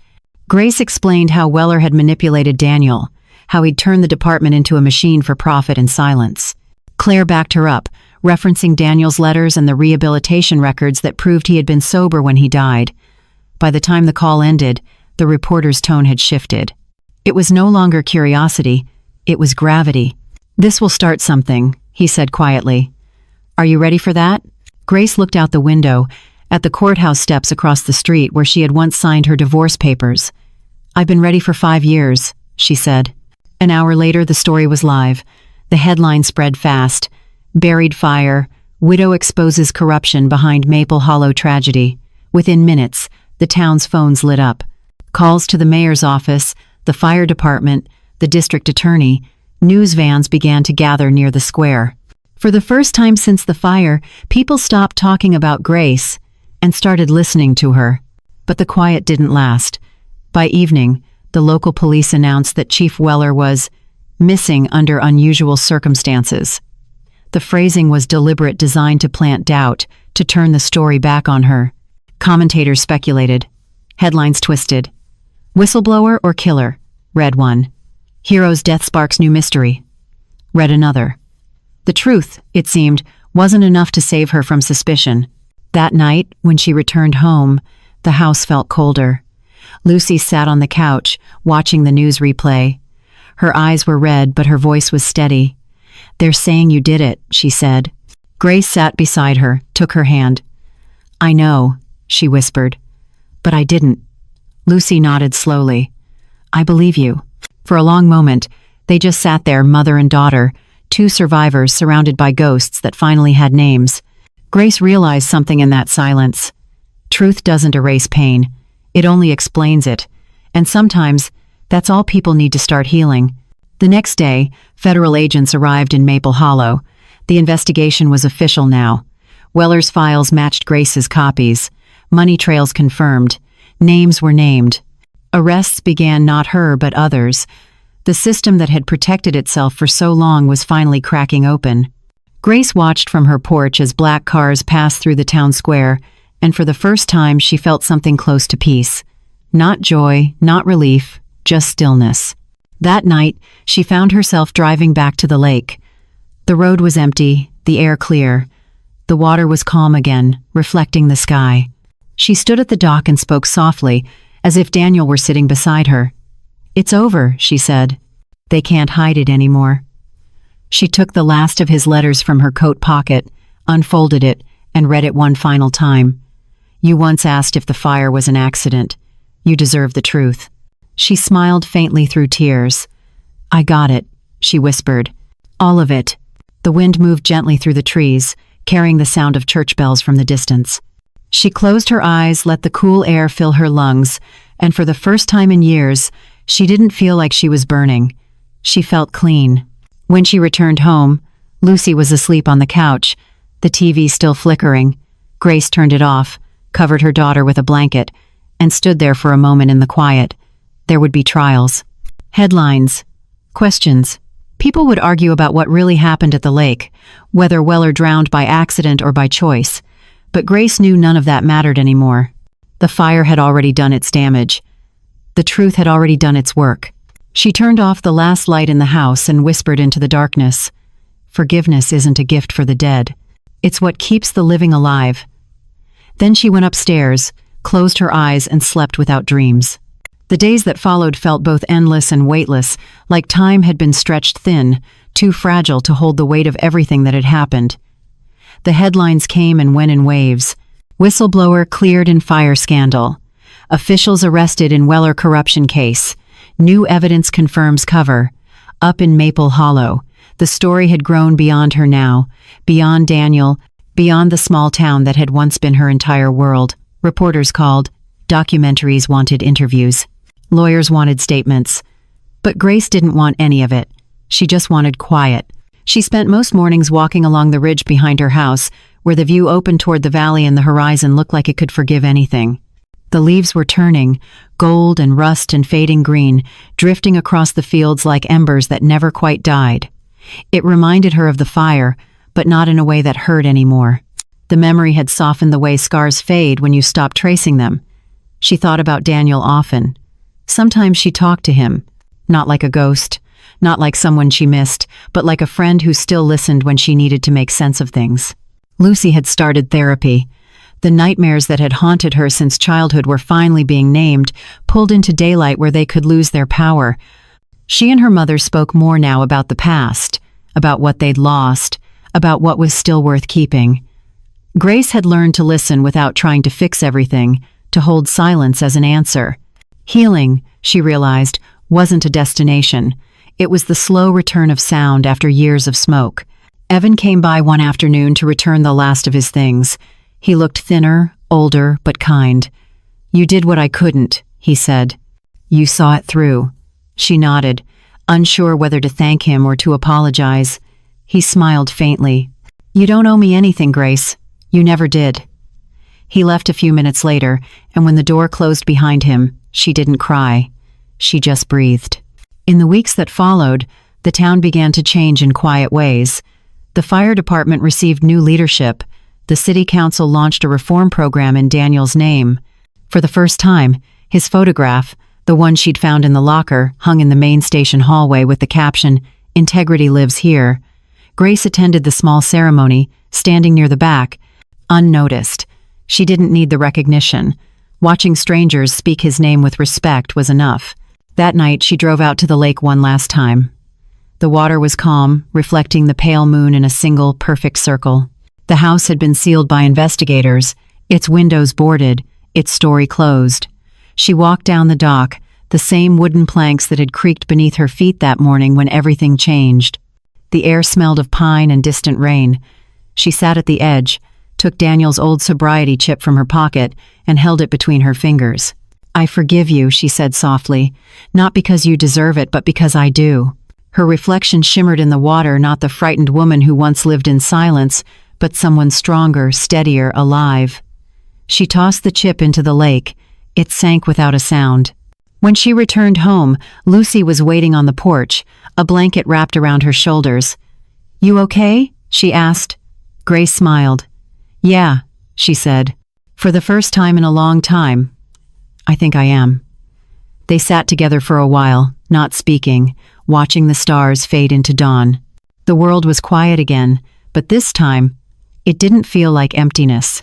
Grace explained how Weller had manipulated Daniel, how he'd turned the department into a machine for profit and silence. Claire backed her up, referencing Daniel's letters and the rehabilitation records that proved he had been sober when he died. By the time the call ended, the reporter's tone had shifted. It was no longer curiosity, it was gravity. "This will start something," he said quietly. "Are you ready for that?" Grace looked out the window, at the courthouse steps across the street where she had once signed her divorce papers. "I've been ready for 5 years," she said. An hour later, the story was live. The headline spread fast. "Buried fire. Widow exposes corruption behind Maple Hollow tragedy." Within minutes, the town's phones lit up. Calls to the mayor's office, the fire department, the district attorney. News vans began to gather near the square. For the first time since the fire, people stopped talking about Grace and started listening to her. But the quiet didn't last. By evening, the local police announced that Chief Weller was missing under unusual circumstances. The phrasing was deliberate, designed to plant doubt, to turn the story back on her. Commentators speculated. Headlines twisted. "Whistleblower or killer?" read one. "Hero's death sparks new mystery," read another. The truth, it seemed, wasn't enough to save her from suspicion. That night, when she returned home, the house felt colder. Lucy sat on the couch, watching the news replay. Her eyes were red, but her voice was steady. "They're saying you did it," she said. Grace sat beside her, took her hand. "I know," she whispered. "But I didn't." Lucy nodded slowly. "I believe you." For a long moment, they just sat there, mother and daughter, two survivors surrounded by ghosts that finally had names. Grace realized something in that silence. Truth doesn't erase pain. It only explains it. And sometimes, that's all people need to start healing. The next day, federal agents arrived in Maple Hollow. The investigation was official now. Weller's files matched Grace's copies. Money trails confirmed. Names were named. Arrests began, not her, but others. The system that had protected itself for so long was finally cracking open. Grace watched from her porch as black cars passed through the town square, and for the first time she felt something close to peace. Not joy, not relief, just stillness. That night, she found herself driving back to the lake. The road was empty, the air clear. The water was calm again, reflecting the sky. She stood at the dock and spoke softly, as if Daniel were sitting beside her. "It's over," she said. "They can't hide it anymore." She took the last of his letters from her coat pocket, unfolded it, and read it one final time. "You once asked if the fire was an accident. You deserve the truth." She smiled faintly through tears. "I got it," she whispered. "All of it." The wind moved gently through the trees, carrying the sound of church bells from the distance. She closed her eyes, let the cool air fill her lungs, and for the first time in years, she didn't feel like she was burning. She felt clean. When she returned home, Lucy was asleep on the couch, the TV still flickering. Grace turned it off, covered her daughter with a blanket, and stood there for a moment in the quiet. There would be trials. Headlines. Questions. People would argue about what really happened at the lake, whether Weller drowned by accident or by choice. But Grace knew none of that mattered anymore. The fire had already done its damage. The truth had already done its work. She turned off the last light in the house and whispered into the darkness. Forgiveness isn't a gift for the dead. It's what keeps the living alive. Then she went upstairs, closed her eyes, and slept without dreams. The days that followed felt both endless and weightless, like time had been stretched thin, too fragile to hold the weight of everything that had happened. The headlines came and went in waves. Whistleblower cleared in fire scandal. Officials arrested in Weller corruption case. New evidence confirms cover. Up in Maple Hollow. The story had grown beyond her now, beyond Daniel, beyond the small town that had once been her entire world. Reporters called. Documentaries wanted interviews. Lawyers wanted statements. But Grace didn't want any of it. She just wanted quiet. She spent most mornings walking along the ridge behind her house, where the view opened toward the valley and the horizon looked like it could forgive anything. The leaves were turning, gold and rust and fading green, drifting across the fields like embers that never quite died. It reminded her of the fire, but not in a way that hurt anymore. The memory had softened the way scars fade when you stop tracing them. She thought about Daniel often. Sometimes she talked to him, not like a ghost, not like someone she missed, but like a friend who still listened when she needed to make sense of things. Lucy had started therapy. The nightmares that had haunted her since childhood were finally being named, pulled into daylight where they could lose their power. She and her mother spoke more now about the past, about what they'd lost, about what was still worth keeping. Grace had learned to listen without trying to fix everything, to hold silence as an answer. Healing, she realized, wasn't a destination. It was the slow return of sound after years of smoke. Evan came by one afternoon to return the last of his things. He looked thinner, older, but kind. "You did what I couldn't," he said. "You saw it through." She nodded, unsure whether to thank him or to apologize. He smiled faintly. "You don't owe me anything, Grace. You never did." He left a few minutes later, and when the door closed behind him, she didn't cry. She just breathed. In the weeks that followed, the town began to change in quiet ways. The fire department received new leadership. The city council launched a reform program in Daniel's name. For the first time, his photograph, the one she'd found in the locker, hung in the main station hallway with the caption, "Integrity lives here." Grace attended the small ceremony, standing near the back, unnoticed. She didn't need the recognition. Watching strangers speak his name with respect was enough. That night, she drove out to the lake one last time. The water was calm, reflecting the pale moon in a single, perfect circle. The house had been sealed by investigators, its windows boarded, its story closed. She walked down the dock, the same wooden planks that had creaked beneath her feet that morning when everything changed. The air smelled of pine and distant rain. She sat at the edge, took Daniel's old sobriety chip from her pocket, and held it between her fingers. "I forgive you," she said softly, "not because you deserve it, but because I do." Her reflection shimmered in the water, not the frightened woman who once lived in silence, but someone stronger, steadier, alive. She tossed the chip into the lake. It sank without a sound. When she returned home, Lucy was waiting on the porch, a blanket wrapped around her shoulders. "You okay?" she asked. Grace smiled. "Yeah," she said. "For the first time in a long time, I think I am." They sat together for a while, not speaking, watching the stars fade into dawn. The world was quiet again, but this time, it didn't feel like emptiness.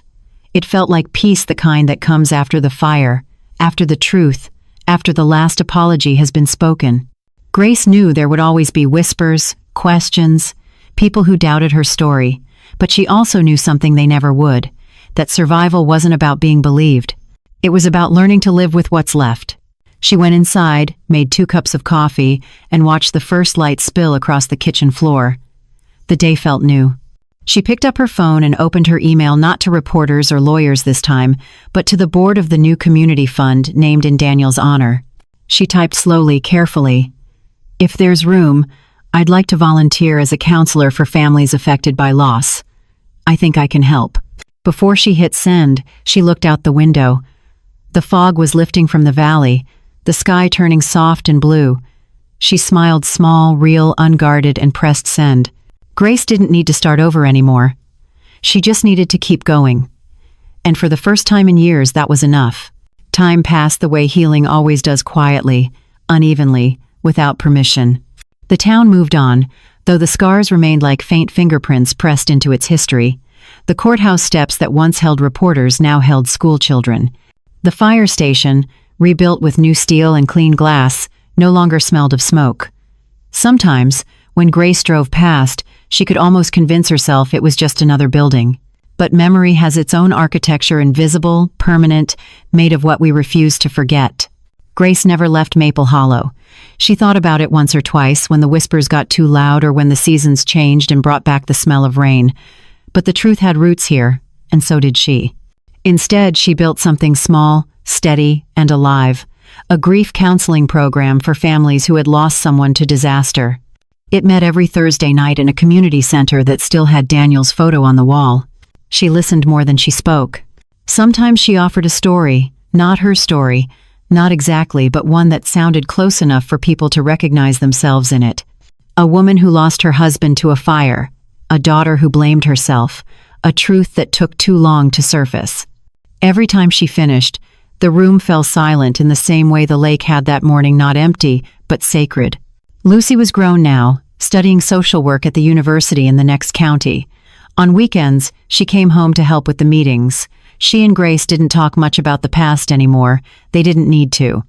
It felt like peace, the kind that comes after the fire, after the truth, after the last apology has been spoken. Grace knew there would always be whispers, questions, people who doubted her story, but she also knew something they never would, that survival wasn't about being believed. It was about learning to live with what's left. She went inside, made 2 cups of coffee, and watched the first light spill across the kitchen floor. The day felt new. She picked up her phone and opened her email, not to reporters or lawyers this time, but to the board of the new community fund named in Daniel's honor. She typed slowly, carefully. "If there's room, I'd like to volunteer as a counselor for families affected by loss. I think I can help." Before she hit send, she looked out the window. The fog was lifting from the valley, the sky turning soft and blue. She smiled, small, real, unguarded, and pressed send. Grace didn't need to start over anymore. She just needed to keep going. And for the first time in years, that was enough. Time passed the way healing always does, quietly, unevenly, without permission. The town moved on, though the scars remained like faint fingerprints pressed into its history. The courthouse steps that once held reporters now held schoolchildren. The fire station, rebuilt with new steel and clean glass, no longer smelled of smoke. Sometimes, when Grace drove past, she could almost convince herself it was just another building. But memory has its own architecture, invisible, permanent, made of what we refuse to forget. Grace never left Maple Hollow. She thought about it once or twice, when the whispers got too loud or when the seasons changed and brought back the smell of rain. But the truth had roots here, and so did she. Instead, she built something small, steady, and alive. A grief counseling program for families who had lost someone to disaster. It met every Thursday night in a community center that still had Daniel's photo on the wall. She listened more than she spoke. Sometimes she offered a story, not her story, not exactly, but one that sounded close enough for people to recognize themselves in it. A woman who lost her husband to a fire, a daughter who blamed herself, a truth that took too long to surface. Every time she finished, the room fell silent in the same way the lake had that morning, not empty, but sacred. Lucy was grown now, studying social work at the university in the next county. On weekends, she came home to help with the meetings. She and Grace didn't talk much about the past anymore. They didn't need to.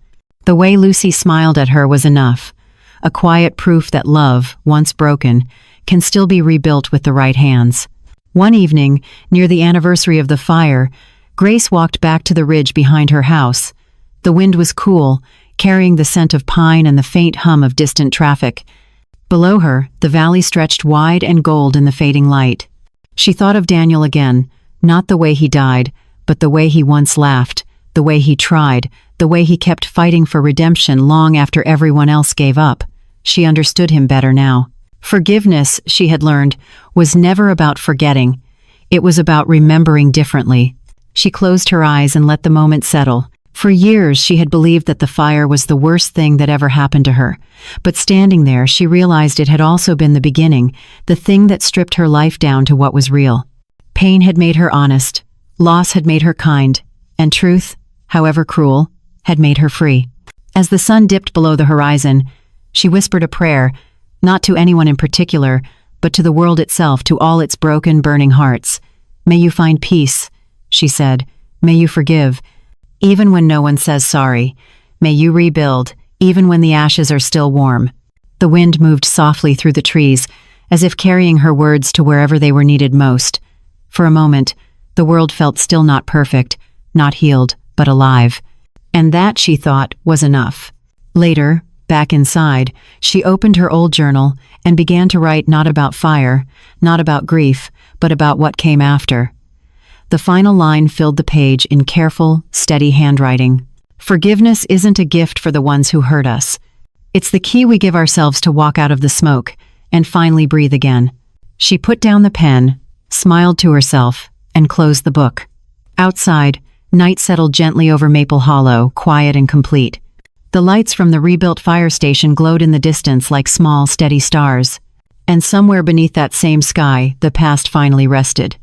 The way Lucy smiled at her was enough. A quiet proof that love, once broken, can still be rebuilt with the right hands. One evening, near the anniversary of the fire, Grace walked back to the ridge behind her house. The wind was cool, carrying the scent of pine and the faint hum of distant traffic. Below her, the valley stretched wide and gold in the fading light. She thought of Daniel again, not the way he died, but the way he once laughed, the way he tried, the way he kept fighting for redemption long after everyone else gave up. She understood him better now. Forgiveness, she had learned, was never about forgetting. It was about remembering differently. She closed her eyes and let the moment settle. For years, she had believed that the fire was the worst thing that ever happened to her. But standing there, she realized it had also been the beginning, the thing that stripped her life down to what was real. Pain had made her honest, loss had made her kind, and truth, however cruel, had made her free. As the sun dipped below the horizon, she whispered a prayer, not to anyone in particular, but to the world itself, to all its broken, burning hearts. "May you find peace," she said. "May you forgive. Even when no one says sorry, may you rebuild, even when the ashes are still warm." The wind moved softly through the trees, as if carrying her words to wherever they were needed most. For a moment, the world felt still, not perfect, not healed, but alive. And that, she thought, was enough. Later, back inside, she opened her old journal and began to write, not about fire, not about grief, but about what came after. The final line filled the page in careful, steady handwriting. "Forgiveness isn't a gift for the ones who hurt us. It's the key we give ourselves to walk out of the smoke and finally breathe again." She put down the pen, smiled to herself, and closed the book. Outside, night settled gently over Maple Hollow, quiet and complete. The lights from the rebuilt fire station glowed in the distance like small, steady stars. And somewhere beneath that same sky, the past finally rested.